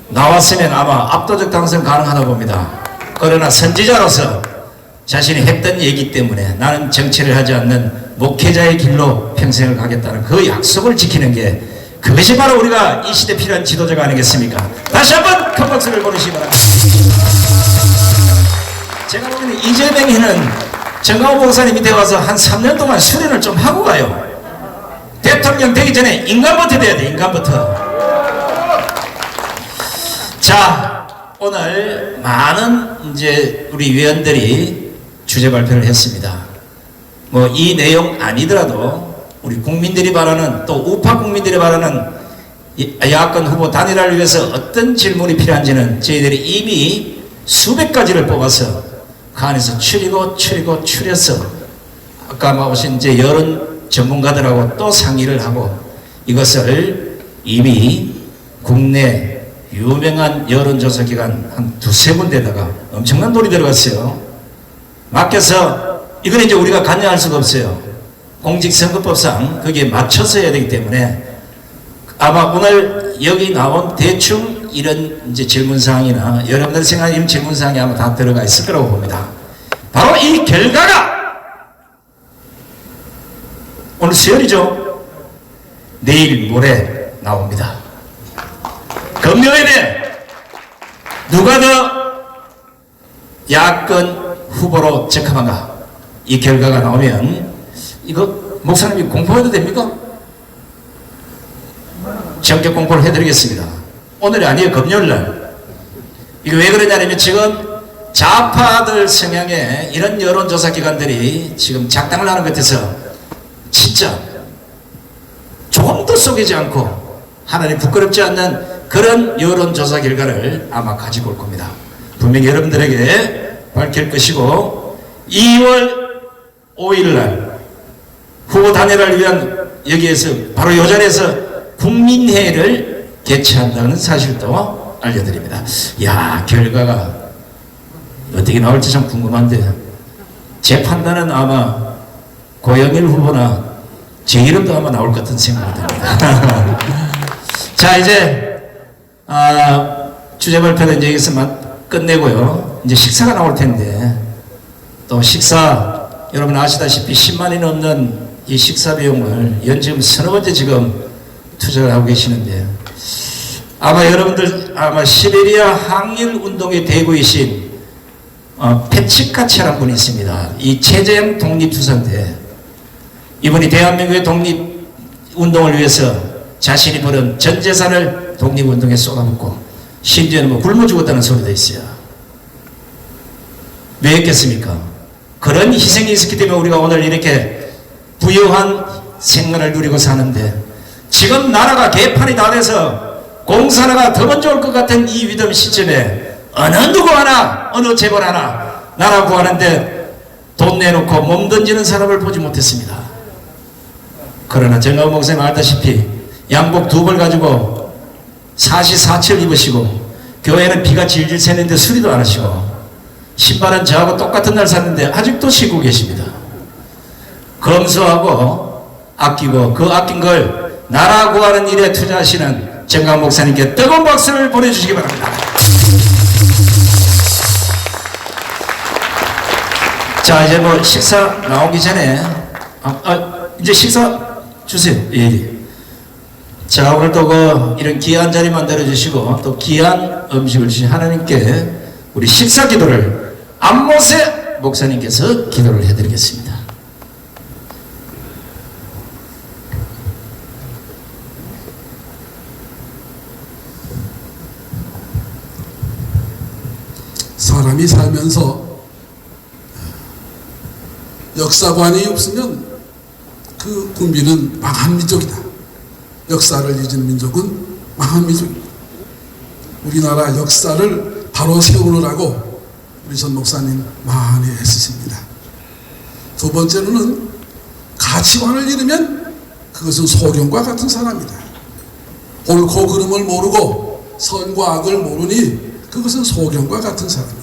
S2: 나왔으면 아마 압도적 당선 가능하다 봅니다. 그러나 선지자로서 자신이 했던 얘기 때문에 나는 정치를 하지 않는 목회자의 길로 평생을 가겠다는 그 약속을 지키는 게, 그것이 바로 우리가 이 시대에 필요한 지도자가 아니겠습니까? 다시 한번 큰 박수를 보내시기 바랍니다. 제가 보기에는 이재명이는 정강호 목사님이 되어서 한 3년 동안 수련을 좀 하고 가요. 대통령 되기 전에 인간부터 돼야 돼. 인간부터. 자, 오늘 많은 이제 우리 위원들이 주제 발표를 했습니다. 뭐 이 내용 아니더라도 우리 국민들이 바라는, 또 우파 국민들이 바라는 야권 후보 단일화를 위해서 어떤 질문이 필요한지는 저희들이 이미 수백 가지를 뽑아서 그 안에서 추려서 아까 오신 이제 여론 전문가들하고 또 상의를 하고, 이것을 이미 국내 유명한 여론조사 기관 한 두세 군데다가 엄청난 돈이 들어갔어요. 맡겨서 이건 이제 우리가 관여할 수가 없어요. 공직선거법상 거기에 맞춰서 해야 되기 때문에 아마 오늘 여기 나온 대충 이런 이제 질문사항이나 여러분들 생각하는 이런 질문사항이 아마 다 들어가 있을 거라고 봅니다. 바로 이 결과가 오늘 수요일이죠. 내일 모레 나옵니다. 금요일에 누가 더 야권 후보로 적합한가? 이 결과가 나오면 이거 목사님이 공포해도 됩니까? 전격 공포를 해드리겠습니다. 오늘이 아니에요. 금요일날. 이게 왜 그러냐면 지금 좌파들 성향의 이런 여론조사 기관들이 지금 작당을 하는 것 같아서 진짜 조금도 속이지 않고 하나님 부끄럽지 않는 그런 여론조사 결과를 아마 가지고 올 겁니다. 분명히 여러분들에게 밝힐 것이고 2월 5일날 후보 단일화를 위한 여기에서 바로 요 자리에서 국민회의를 개최한다는 사실도 알려드립니다. 야, 결과가 어떻게 나올지 참 궁금한데 제 판단은 아마 고영일 후보나 제 이름도 아마 나올 것 같은 생각이 듭니다. 자, 이제 주제 발표는 이제 여기서 끝내고요. 이제 식사가 나올 텐데 또 식사 여러분 아시다시피 10만이 넘는 이 식사 비용을 지금 서너 번째 지금 투자를 하고 계시는데 아마 여러분들 아마 시베리아 항일 운동의 대구이신 페치카체라는 분이 있습니다. 이 최재형 독립투사인데 이분이 대한민국의 독립운동을 위해서 자신이 벌은 전 재산을 독립운동에 쏟아붓고 심지어는 뭐 굶어 죽었다는 소리도 있어요. 왜 했겠습니까? 그런 희생이 있었기 때문에 우리가 오늘 이렇게 부유한 생활을 누리고 사는데 지금 나라가 개판이 다 돼서 공산화가 더 먼저 올 것 같은 이 위험 시점에 어느 누구 하나 어느 재벌 하나 나라 구하는데 돈 내놓고 몸 던지는 사람을 보지 못했습니다. 그러나 정가훈 목사님 알다시피 양복 2벌 가지고 사시사철 입으시고 교회는 비가 질질 새는데 수리도 안 하시고 신발은 저하고 똑같은 날 샀는데 아직도 신고 계십니다. 검소하고 아끼고 그 아낀 걸 나라 구하는 일에 투자하시는 정가훈 목사님께 뜨거운 박수를 보내주시기 바랍니다. 자, 이제 뭐 식사 나오기 전에 이제 식사 주세요. 예. 자, 오늘 또 이런 귀한 자리 만들어주시고 또 귀한 음식을 주신 하나님께 우리 식사 기도를 안모세 목사님께서 기도를 해드리겠습니다.
S4: 사람이 살면서 역사관이 없으면 그 국민은 망한 민족이다. 역사를 잊은 민족은 망한 민족입니다. 우리나라 역사를 바로 세우느라고 우리 전 목사님 많이 애쓰십니다. 두 번째로는 가치관을 잃으면 그것은 소경과 같은 사람이다. 옳고 그름을 모르고 선과 악을 모르니 그것은 소경과 같은 사람이다.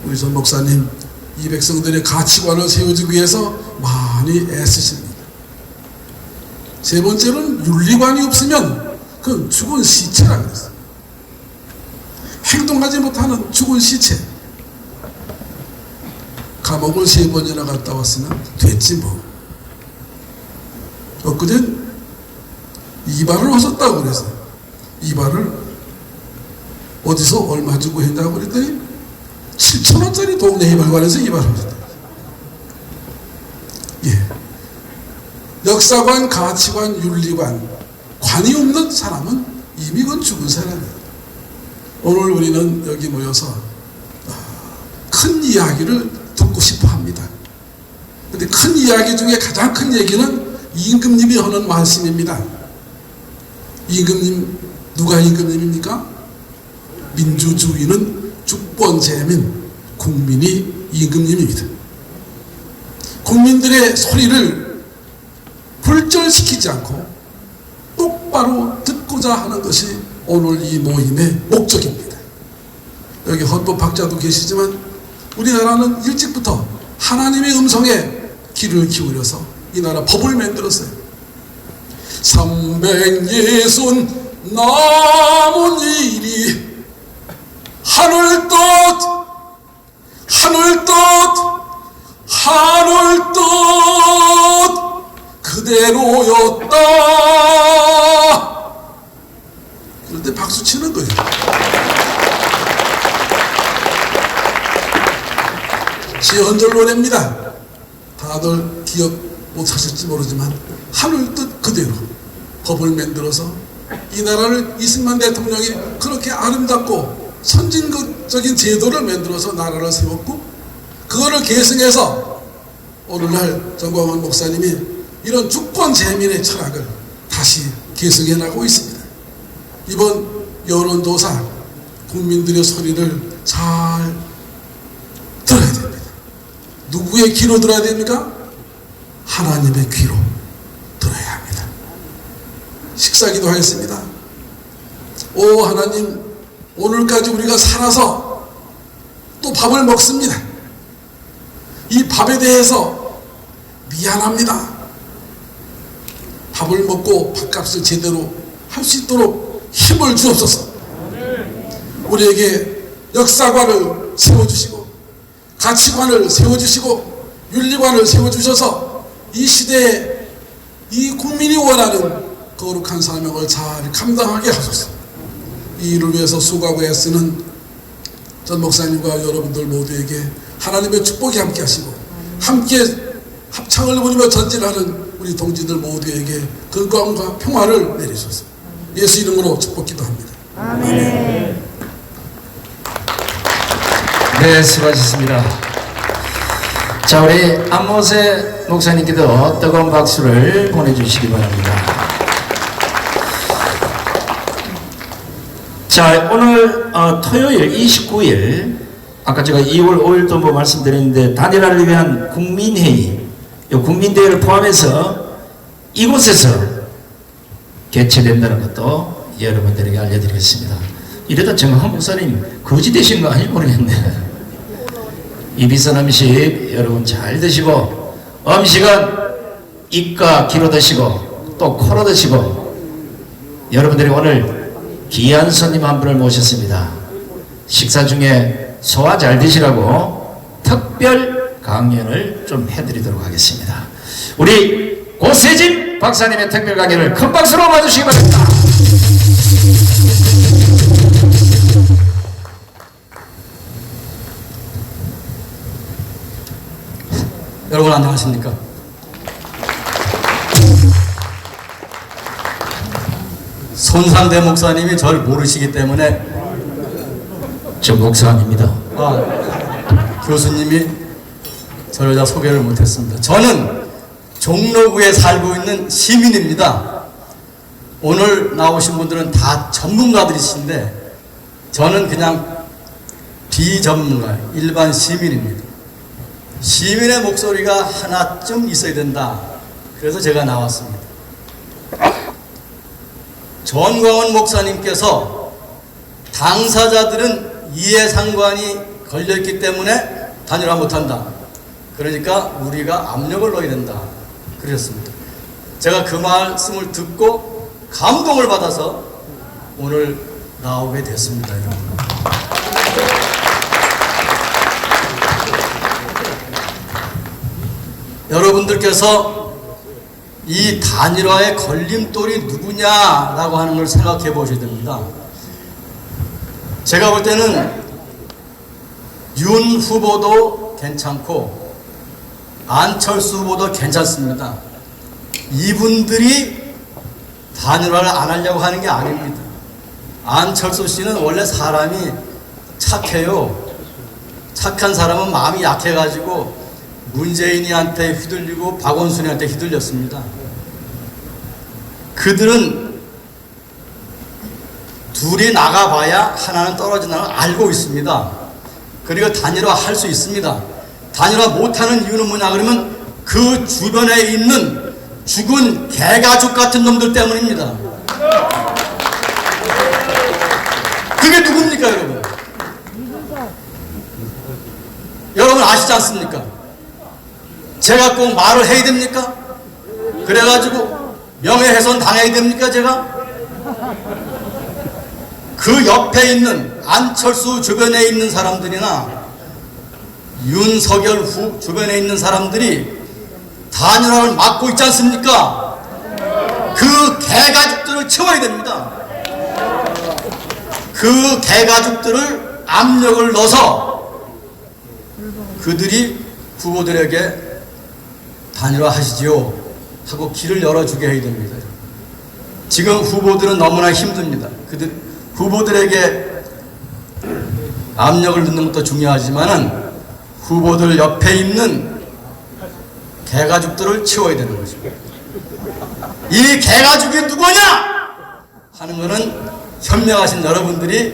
S4: 우리 전 목사님 이 백성들의 가치관을 세워주기 위해서 많이 애쓰십니다. 세 번째로는 윤리관이 없으면 그건 죽은 시체라 그랬어요. 행동하지 못하는 죽은 시체. 감옥을 3번이나 갔다 왔으면 됐지 뭐. 엊그젠 이발을 하셨다고 그랬어요. 이발을 어디서 얼마 주고 했냐고 그랬더니 7,000원짜리 동네 이발관에서 이발을 하셨다. 예. 역사관, 가치관, 윤리관, 관이 없는 사람은 이미 그건 죽은 사람이에요. 오늘 우리는 여기 모여서 큰 이야기를 듣고 싶어 합니다. 근데 큰 이야기 중에 가장 큰 얘기는 임금님이 하는 말씀입니다. 임금님, 누가 임금님입니까? 민주주의는 주권재민, 국민이 임금님입니다. 국민들의 소리를 굴절시키지 않고 똑바로 듣고자 하는 것이 오늘 이 모임의 목적입니다. 여기 헌법학자도 계시지만 우리나라는 일찍부터 하나님의 음성에 귀를 기울여서 이 나라 법을 만들었어요. 360 남은 일이 하늘 뜻 하늘 뜻 하늘 뜻 그대로였다. 그럴 때 박수 치는 거예요. 지연절 노래입니다. 다들 기억 못하실지 모르지만 하늘 뜻 그대로 법을 만들어서 이 나라를 이승만 대통령이 그렇게 아름답고 선진적인 제도를 만들어서 나라를 세웠고, 그거를 계승해서 오늘날 정광훈 목사님이 이런 주권 재민의 철학을 다시 계승해 나가고 있습니다. 이번 여론조사 국민들의 소리를 잘 들어야 됩니다. 누구의 귀로 들어야 됩니까? 하나님의 귀로 들어야 합니다. 식사기도 하겠습니다. 오 하나님, 오늘까지 우리가 살아서 또 밥을 먹습니다. 이 밥에 대해서 미안합니다. 밥을 먹고 밥값을 제대로 할 수 있도록 힘을 주옵소서. 우리에게 역사관을 세워주시고 가치관을 세워주시고 윤리관을 세워주셔서 이 시대에 이 국민이 원하는 거룩한 사명을 잘 감당하게 하소서. 이 일을 위해서 수고하고 애쓰는 전 목사님과 여러분들 모두에게 하나님의 축복이 함께 하시고, 함께 합창을 부리며 전진하는 우리 동지들 모두에게 건강과 평화를 내리소서. 예수 이름으로 축복 기도합니다.
S2: 네, 수고하셨습니다. 자, 우리 안모세 목사님께도 뜨거운 박수를 보내주시기 바랍니다. 자, 오늘 토요일 29일, 아까 제가 2월 5일도 뭐 말씀드렸는데, 단일화를 위한 국민회의, 이 국민대회를 포함해서 이곳에서 개최된다는 것도 여러분들에게 알려드리겠습니다. 이러다 정한 목사님 거지 되신 거 아닌지 모르겠네. 이 비싼 음식 여러분 잘 드시고, 음식은 입과 귀로 드시고 또 코로 드시고, 여러분들이 오늘 귀한 손님 한 분을 모셨습니다. 식사 중에 소화 잘 드시라고 특별 강연을 좀 해드리도록 하겠습니다. 우리 고세진 박사님의 특별 강연을 큰 박수로 맞으시기 바랍니다.
S5: 여러분 안녕하십니까? 손상대 목사님이 절 모르시기 때문에,
S2: 저 목사 아닙니다.
S5: 교수님이 저를 다 소개를 못했습니다. 저는 종로구에 살고 있는 시민입니다. 오늘 나오신 분들은 다 전문가들이신데 저는 그냥 비전문가, 일반 시민입니다. 시민의 목소리가 하나쯤 있어야 된다. 그래서 제가 나왔습니다. 전광훈 목사님께서 당사자들은 이해상관이 걸려있기 때문에 단일화 못한다. 그러니까 우리가 압력을 넣어야 된다. 그러셨습니다. 제가 그 말씀을 듣고 감동을 받아서 오늘 나오게 됐습니다. 여러분들께서 이 단일화의 걸림돌이 누구냐라고 하는 걸 생각해 보셔야 됩니다. 제가 볼 때는 윤 후보도 괜찮고 안철수 후보도 괜찮습니다. 이분들이 단일화를 안 하려고 하는 게 아닙니다. 안철수 씨는 원래 사람이 착해요. 착한 사람은 마음이 약해가지고 문재인이한테 휘둘리고 박원순이한테 휘둘렸습니다. 그들은 둘이 나가봐야 하나는 떨어진다는 걸 알고 있습니다. 그리고 단일화 할 수 있습니다. 단일화 못하는 이유는 뭐냐 그러면 그 주변에 있는 죽은 개가죽 같은 놈들 때문입니다. 그게 누굽니까 여러분? 여러분 아시지 않습니까? 제가 꼭 말을 해야 됩니까? 그래가지고 명예훼손 당해야 됩니까 제가? 그 옆에 있는 안철수 주변에 있는 사람들이나 윤석열 후 주변에 있는 사람들이 단일화를 막고 있지 않습니까? 그 개가죽들을 채워야 됩니다. 그 개가죽들을 압력을 넣어서 그들이 후보들에게 단일화 하시지요 하고 길을 열어주게 해야 됩니다. 지금 후보들은 너무나 힘듭니다. 후보들에게 압력을 넣는 것도 중요하지만은 후보들 옆에 있는 개가죽들을 치워야 되는 거죠. 이 개가죽이 누구냐 하는 것은 현명하신 여러분들이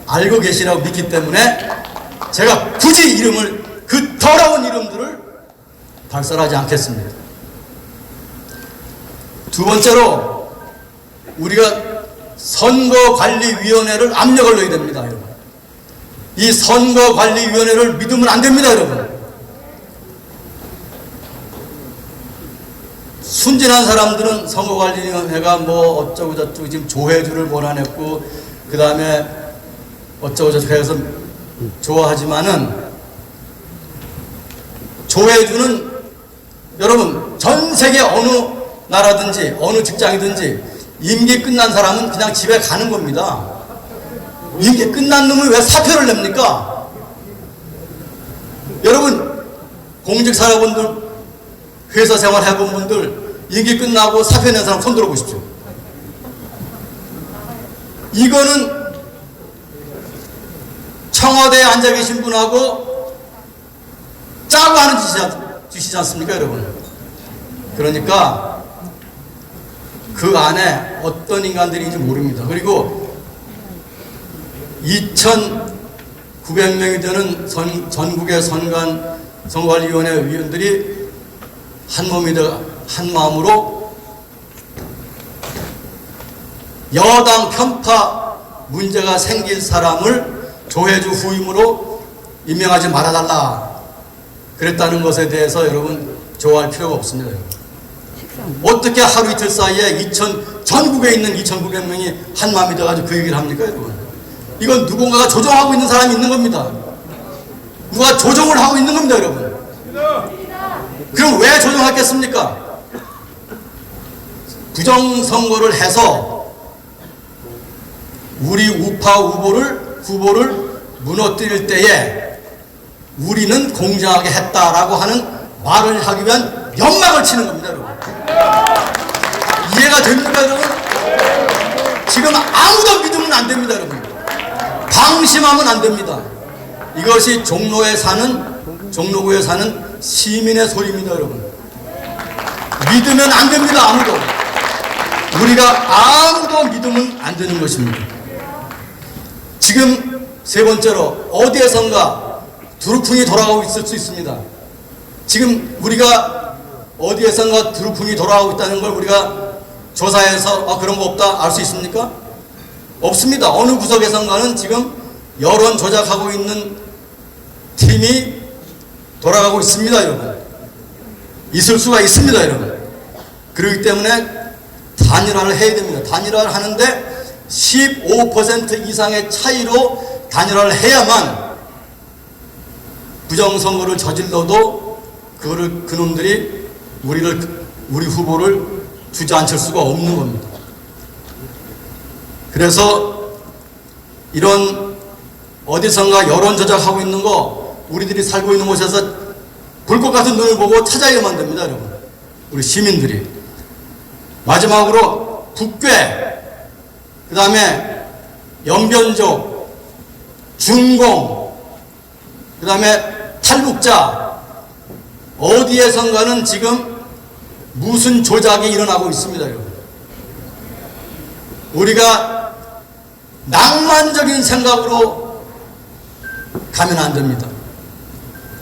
S5: 알고 계시라고 믿기 때문에 제가 굳이 그 더러운 이름들을 발설하지 않겠습니다. 두 번째로 우리가 선거관리위원회를 압력을 넣어야 됩니다. 여러분. 이 선거관리위원회를 믿으면 안 됩니다. 여러분. 순진한 사람들은 선거관리위원회가 뭐 어쩌고 저쩌고 지금 조회주를 몰아냈고 그 다음에 어쩌고 저쩌고 해서 좋아하지만은 조회주는 여러분 전 세계 어느 나라든지 어느 직장이든지 임기 끝난 사람은 그냥 집에 가는 겁니다. 임기 끝난 놈은 왜 사표를 냅니까? 여러분 공직 살아본 분들 회사 생활 해본 분들 임기 끝나고 사표 낸 사람 손 들어보십시오. 이거는 청와대에 앉아 계신 분하고 짜고 하는 짓이지 않습니까, 여러분? 그러니까 그 안에 어떤 인간들인지 모릅니다. 그리고 2,900명이 되는 전국의 선거관리위원회 위원들이 한 마음으로 여당 편파 문제가 생길 사람을 조혜주 후임으로 임명하지 말아달라 그랬다는 것에 대해서 여러분 좋아할 필요가 없습니다. 여러분. 어떻게 하루 이틀 사이에 전국에 있는 2,900명이 한 마음이 돼가지고 그 얘기를 합니까, 여러분? 이건 누군가가 조정하고 있는 사람이 있는 겁니다. 누가 조정을 하고 있는 겁니다, 여러분. 그럼 왜 조정하겠습니까? 부정선거를 해서 우리 우파 후보를 무너뜨릴 때에 우리는 공정하게 했다라고 하는 말을 하기 위한 연막을 치는 겁니다, 여러분. 이해가 됩니까, 여러분? 지금 아무도 믿으면 안 됩니다, 여러분. 방심하면 안 됩니다. 이것이 종로구에 사는 시민의 소리입니다, 여러분. 믿으면 안 됩니다, 아무도. 우리가 아무도 믿으면 안 되는 것입니다. 지금 세 번째로 어디에선가 두루풍이 돌아가고 있을 수 있습니다. 지금 우리가 어디에선가 두루풍이 돌아가고 있다는 걸 우리가 조사해서 그런 거 없다 알 수 있습니까? 없습니다. 어느 구석에선가는 지금 여론 조작하고 있는 팀이 돌아가고 있습니다, 여러분. 있을 수가 있습니다, 여러분. 그렇기 때문에 단일화를 해야 됩니다. 단일화를 하는데 15% 이상의 차이로 단일화를 해야만 부정선거를 저질러도 그놈들이 우리 후보를 주저앉힐 수가 없는 겁니다. 그래서 이런 어디선가 여론 조작하고 있는 거 우리들이 살고 있는 곳에서 불꽃 같은 눈을 보고 찾아야만 됩니다, 여러분. 우리 시민들이. 마지막으로 북괴, 그 다음에 연변족, 중공, 그 다음에 탈북자, 어디에선가는 지금 무슨 조작이 일어나고 있습니다, 여러분. 우리가 낭만적인 생각으로 가면 안 됩니다.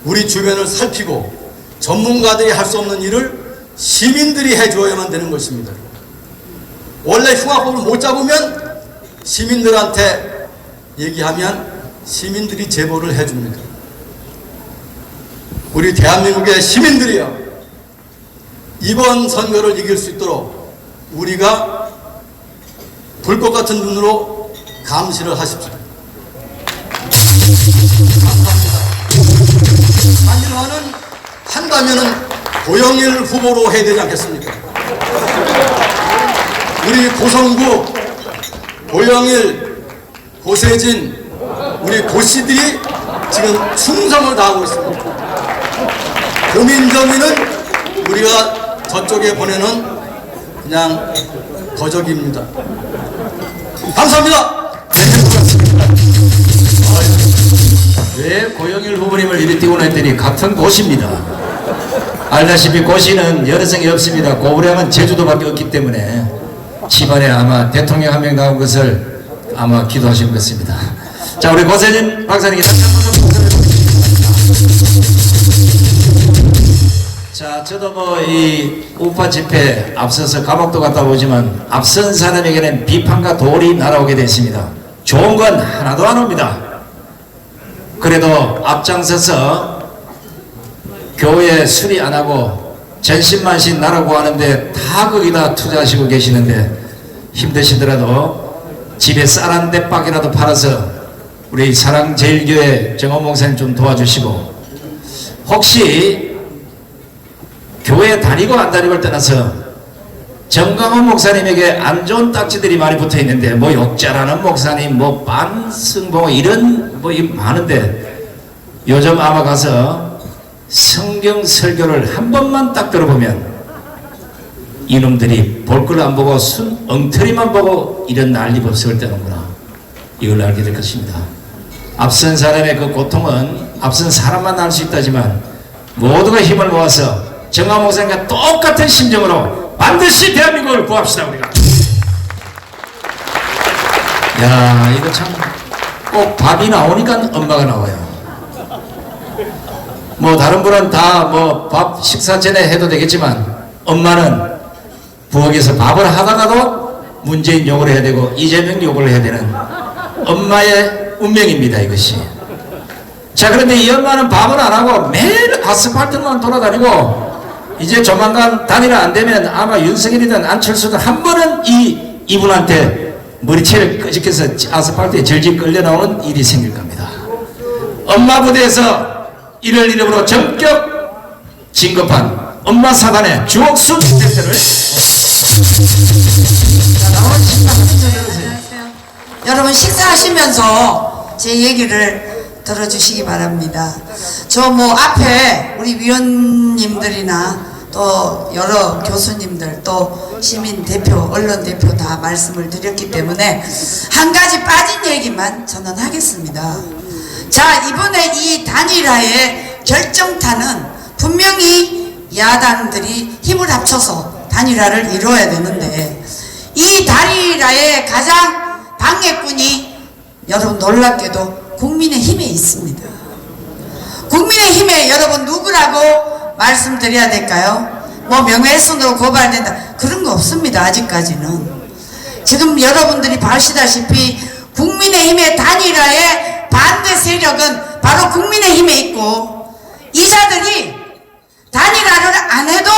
S5: 우리 주변을 살피고 전문가들이 할 수 없는 일을 시민들이 해줘야만 되는 것입니다. 원래 흉악범을 못 잡으면 시민들한테 얘기하면 시민들이 제보를 해줍니다. 우리 대한민국의 시민들이요, 이번 선거를 이길 수 있도록 우리가 불꽃 같은 눈으로 감시를 하십시오. 감사합니다. 단일화는 한다면은 고영일 후보로 해야 되지 않겠습니까? 우리 고성구, 고영일, 고세진, 우리 고씨들이 지금 충성을 다하고 있습니다. 고민정의는 우리가 저쪽에 보내는 그냥 거적입니다. 감사합니다.
S2: 왜 고영일 후보님을 이리 띄우나 했더니 같은 고시입니다. 알다시피 고시는 여러성이 없습니다. 고부량은 제주도밖에 없기 때문에 집안에 아마 대통령 한 명 나온 것을 아마 기도하신 것 같습니다. 자, 우리 고세진 박사님께 다시 한번 자, 저도 뭐 이 우파 집회 앞서서 감옥도 갔다 오지만 앞선 사람에게는 비판과 돌이 날아오게 됐습니다. 좋은 건 하나도 안 옵니다. 그래도 앞장서서 교회 수리 안 하고 전신만신 나라고 하는데 다 거기다 투자하시고 계시는데 힘드시더라도 집에 쌀 한 대박이라도 팔아서 우리 사랑제일교회 정원 목사님 좀 도와주시고, 혹시 교회 다니고 안 다니고를 떠나서 정강원 목사님에게 안 좋은 딱지들이 많이 붙어 있는데, 뭐 욕잘하는 목사님, 뭐 반승봉 이런 뭐 많은데, 요즘 아마 가서 성경 설교를 한 번만 딱 들어보면 이놈들이 볼 걸 안 보고 순 엉터리만 보고 이런 난리법석을 떼는구나, 이걸 알게 될 것입니다. 앞선 사람의 그 고통은 앞선 사람만 알 수 있다지만 모두가 힘을 모아서 정강 목사님과 똑같은 심정으로 반드시 대한민국을 구합시다. 우리가 야, 이거 참 꼭 밥이 나오니까 엄마가 나와요. 뭐 다른 분은 다 뭐 밥 식사 전에 해도 되겠지만 엄마는 부엌에서 밥을 하다가도 문재인 욕을 해야 되고 이재명 욕을 해야 되는 엄마의 운명입니다, 이것이. 자, 그런데 이 엄마는 밥을 안 하고 매일 아스팔트만 돌아다니고, 이제 조만간 단일화 안 되면 아마 윤석열이든 안철수든 한 번은 이분한테 머리채를 끄집혀서 아스팔트에 절집 끌려 나오는 일이 생길 겁니다. 엄마 부대에서 이를 이름으로 전격 진급한 엄마 사단의 주옥순 대표를
S6: 여러분 식사하시면서 제 얘기를 들어주시기 바랍니다. 저 뭐 앞에 우리 위원님들이나 또 여러 교수님들 또 시민 대표, 언론 대표 다 말씀을 드렸기 때문에 한 가지 빠진 얘기만 저는 하겠습니다. 자, 이번에 이 단일화의 결정타는 분명히 야당들이 힘을 합쳐서 단일화를 이루어야 되는데, 이 단일화의 가장 방해꾼이 여러분 놀랍게도 국민의힘에 있습니다. 국민의힘에 여러분 누구라고 말씀드려야 될까요? 뭐 명예훼손으로 고발된다 그런 거 없습니다. 아직까지는. 지금 여러분들이 보시다시피 국민의힘의 단일화의 반대 세력은 바로 국민의힘에 있고, 이자들이 단일화를 안 해도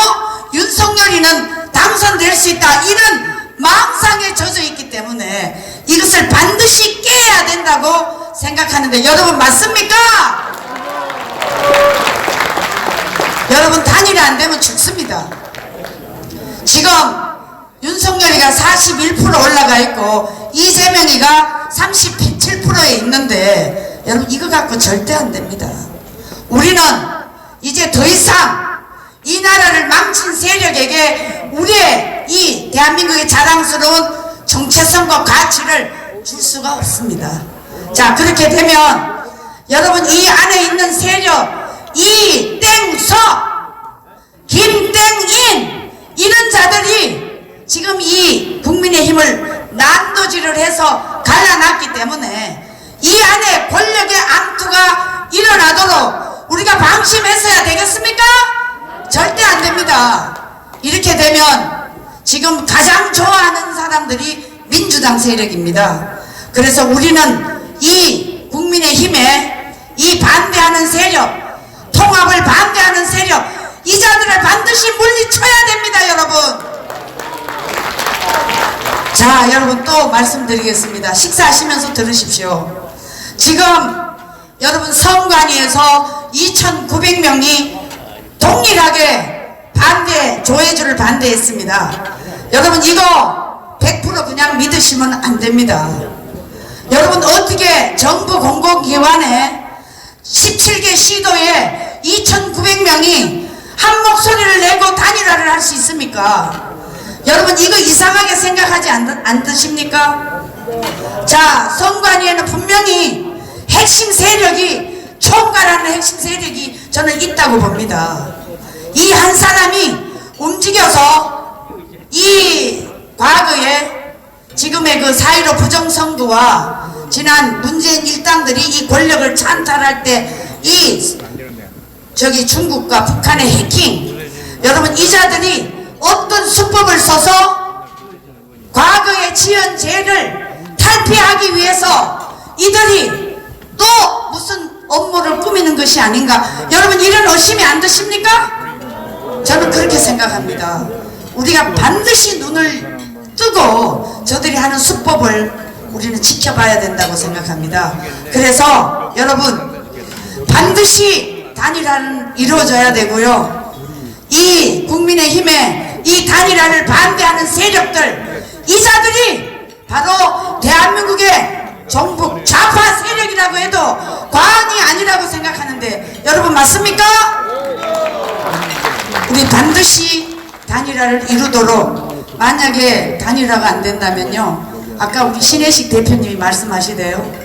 S6: 윤석열이는 당선될 수 있다 이런 망상에 젖어 있기 때문에 이것을 반드시 깨야 된다고 생각하는데, 여러분 맞습니까? 여러분 단일화 안 되면 죽습니다. 지금 윤석열이가 41% 올라가 있고 이재명이가 37%에 있는데, 여러분 이거 갖고 절대 안 됩니다. 우리는 이제 더 이상 이 나라를 망친 세력에게 우리의 이 대한민국의 자랑스러운 정체성과 가치를 줄 수가 없습니다. 자, 그렇게 되면 여러분 이 안에 있는 세력, 이땡석, 김땡인 이런 자들이 지금 이 국민의힘을 난도질을 해서 갈라놨기 때문에 이 안에 권력의 암투가 일어나도록 우리가 방심했어야 되겠습니까? 절대 안 됩니다. 이렇게 되면 지금 가장 좋아하는 사람들이 민주당 세력입니다. 그래서 우리는 이 국민의힘에 이 반대하는 세력, 통합을 반대하는 세력, 이 자들을 반드시 물리쳐야 됩니다, 여러분. 자, 여러분 또 말씀드리겠습니다. 식사하시면서 들으십시오. 지금 여러분 선관위에서 2,900명이 동일하게 조혜주를 반대했습니다. 여러분 이거 100% 그냥 믿으시면 안 됩니다. 여러분 어떻게 정부 공공기관에 17개 시도에 2,900명이 한 목소리를 내고 단일화를 할 수 있습니까? 여러분 이거 이상하게 생각하지 않으십니까? 자, 선관위에는 분명히 핵심 세력이 총괄하는 핵심 세력이 저는 있다고 봅니다. 이 한 사람이 움직여서 이 과거에 지금의 그 4.15 부정선거와 지난 문재인 일당들이 이 권력을 찬탈할 때 이 중국과 북한의 해킹, 여러분 이 자들이 어떤 수법을 써서 과거의 지은 죄를 탈피하기 위해서 이들이 또 무슨 업무를 꾸미는 것이 아닌가. 여러분 이런 의심이 안 드십니까? 저는 그렇게 생각합니다. 우리가 반드시 눈을 뜨고 저들이 하는 수법을 우리는 지켜봐야 된다고 생각합니다. 그래서 여러분 반드시 단일화는 이루어져야 되고요. 이 국민의힘의 이 단일화를 반대하는 세력들, 이 자들이 바로 대한민국의 정부 좌파 세력이라고 해도 과언이 아니라고 생각하는데 여러분 맞습니까? 우리 반드시 단일화를 이루도록, 만약에 단일화가 안 된다면요, 아까 우리 신혜식 대표님이 말씀하시대요.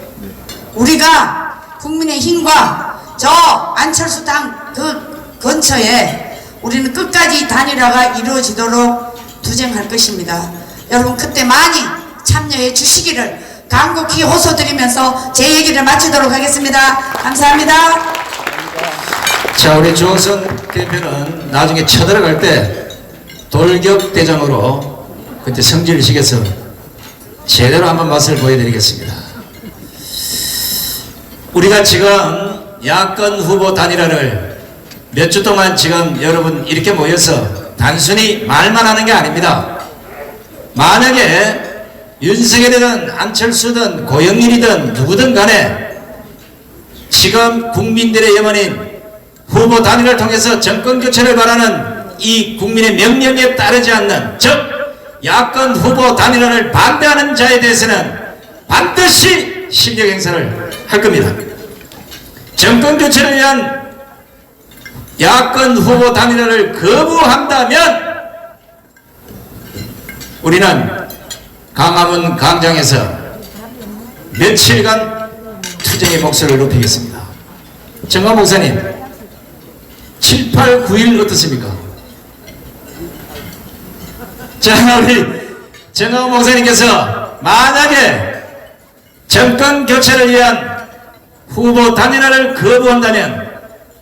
S6: 우리가 국민의힘과 저 안철수 당 그 근처에 우리는 끝까지 단일화가 이루어지도록 투쟁할 것입니다. 여러분 그때 많이 참여해 주시기를 간곡히 호소드리면서 제 얘기를 마치도록 하겠습니다. 감사합니다.
S2: 자, 우리 조선 대표는 나중에 쳐들어갈 때 돌격대장으로 그때 성질이시겠어 제대로 한번 맛을 보여드리겠습니다. 우리가 지금 야권 후보 단일화를 몇 주 동안 지금 여러분 이렇게 모여서 단순히 말만 하는 게 아닙니다. 만약에 윤석열이든 안철수든 고영일이든 누구든 간에 지금 국민들의 염원인 후보 단일화를 통해서 정권 교체를 바라는 이 국민의 명령에 따르지 않는, 즉 야권 후보 단일화를 반대하는 자에 대해서는 반드시 실력 행사를 할 겁니다. 정권 교체를 위한 야권 후보 단일화를 거부한다면 우리는 강화문 광장에서 며칠간 투쟁의 목소리를 높이겠습니다. 정강 목사님, 7, 8, 9일 어떻습니까? 자, 우리 정강 목사님께서 만약에 정권 교체를 위한 후보 단일화를 거부한다면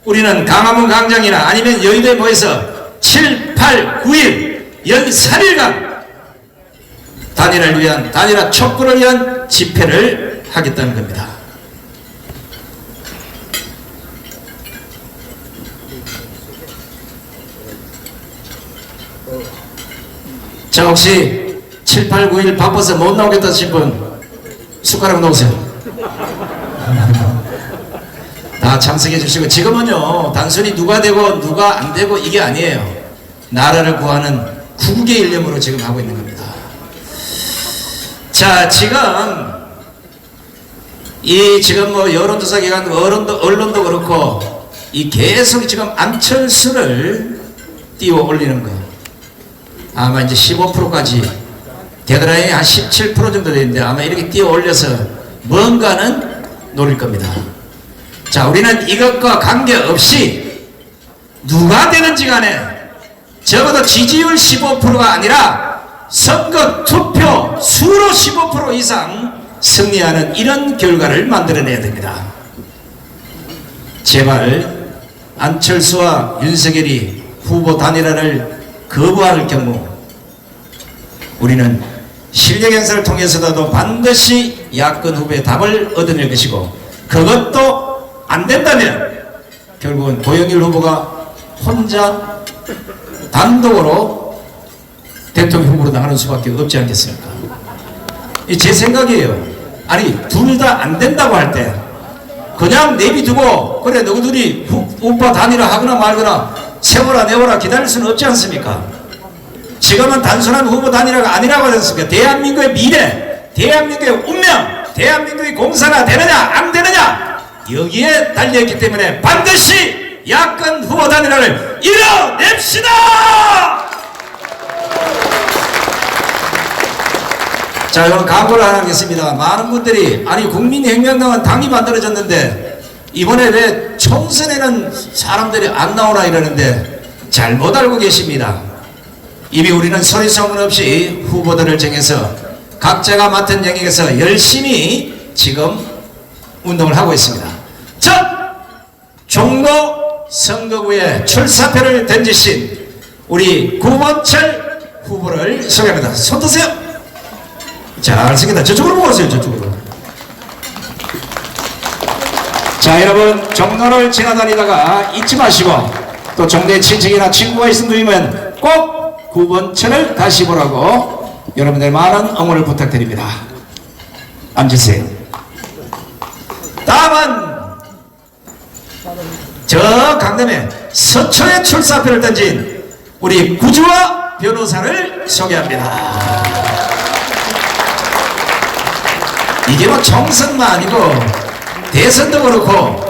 S2: 우리는 강화문 광장이나 아니면 여의도에 모여서 7, 8, 9일 연 3일간 단일화를 위한, 단일화 촉구를 위한 집회를 하겠다는 겁니다. 자, 혹시 7, 8, 9일 바빠서 못 나오겠다 하신 분 숟가락 놓으세요. 다 참석해 주시고, 지금은요 단순히 누가 되고 누가 안 되고 이게 아니에요. 나라를 구하는 국의 일념으로 지금 하고 있는 겁니다. 자, 지금 뭐 여론조사 기관 언론도 그렇고 이 계속 지금 안철수를 띄워 올리는 거, 아마 이제 15%까지 데드라인이 한 17% 정도 되는데 아마 이렇게 띄워 올려서 뭔가는 노릴 겁니다. 자, 우리는 이것과 관계없이 누가 되는지 간에 적어도 지지율 15%가 아니라 선거 투표 수로 15% 이상 승리하는 이런 결과를 만들어내야 됩니다. 제발 안철수와 윤석열이 후보 단일화를 거부할 경우 우리는 실력 행사를 통해서라도 반드시 야권 후보의 답을 얻어낼 것이고, 그것도 안 된다면 결국은 고영일 후보가 혼자 단독으로 대통령 후보로 나가는 수밖에 없지 않겠습니까? 이 제 생각이에요. 아니, 둘 다 안 된다고 할 때 그냥 내비두고 그래 너희들이 후보 단일화 하거나 말거나 세워라 내워라 기다릴 수는 없지 않습니까? 지금은 단순한 후보 단일화가 아니라고 하지 않습니까? 대한민국의 미래, 대한민국의 운명, 대한민국이 공사가 되느냐 안 되느냐 여기에 달려있기 때문에 반드시 야권 후보 단일화를 이뤄냅시다! 자, 여러분 광고를 하나 하겠습니다. 많은 분들이 아니 국민혁명당은 당이 만들어졌는데 이번에 왜 총선에는 사람들이 안 나오나 이러는데 잘못 알고 계십니다. 이미 우리는 소리 소문 없이 후보들을 정해서 각자가 맡은 영역에서 열심히 지금 운동을 하고 있습니다. 첫 종로 선거구에 출사표를 던지신 우리 구본철 후보를 소개합니다. 손 드세요. 잘생겼다. 저쪽으로 모으세요. 저쪽으로. 자, 여러분 종로를 지나다니다가 잊지 마시고 또 종로에 친척이나 친구가 있으면 꼭 구본철을 다시 보라고 여러분들 많은 응원을 부탁드립니다. 앉으세요. 다음은 저 강남에 서초에 출사표를 던진 우리 구주화 변호사를 소개합니다. 이게 뭐 총선만 아니고 대선도 그렇고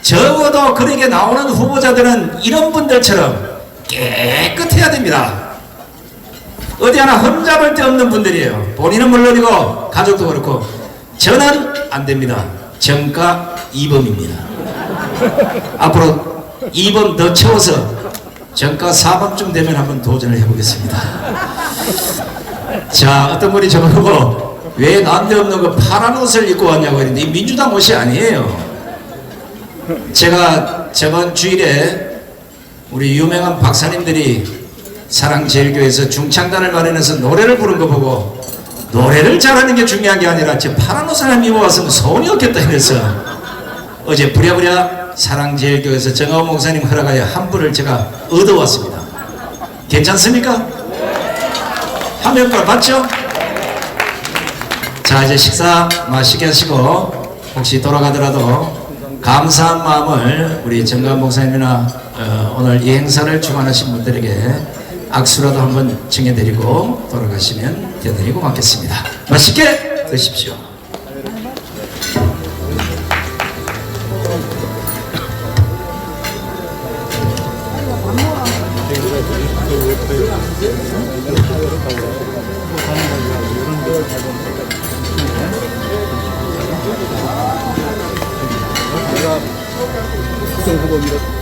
S2: 적어도 그에게 나오는 후보자들은 이런 분들처럼 깨끗해야 됩니다. 어디 하나 흠잡을 데 없는 분들이에요. 본인은 물론이고 가족도 그렇고. 저는 안 됩니다. 정가 2범입니다. 앞으로 2범 더 채워서 정가 4범쯤 되면 한번 도전을 해보겠습니다. 자, 어떤 분이 저보고 왜 난데없는 그 파란 옷을 입고 왔냐고 했는데 이 민주당 옷이 아니에요. 제가 저번 주일에 우리 유명한 박사님들이 사랑제일교회에서 중창단을 마련해서 노래를 부른 거 보고 노래를 잘하는 게 중요한 게 아니라 제 파란 옷을 한 입어왔으면 소원이 없겠다 이래서 어제 부랴부랴 사랑제일교회에서 정하원 목사님 허락하여 한 분을 제가 얻어왔습니다. 괜찮습니까? 화면과 봤죠? 자, 이제 식사 맛있게 하시고 혹시 돌아가더라도 감사한 마음을 우리 정가원 목사님이나 오늘 이 행사를 주관하신 분들에게 악수라도 한번 청해드리고 돌아가시면 되드리고 받겠습니다. 맛있게 드십시오.
S7: 후보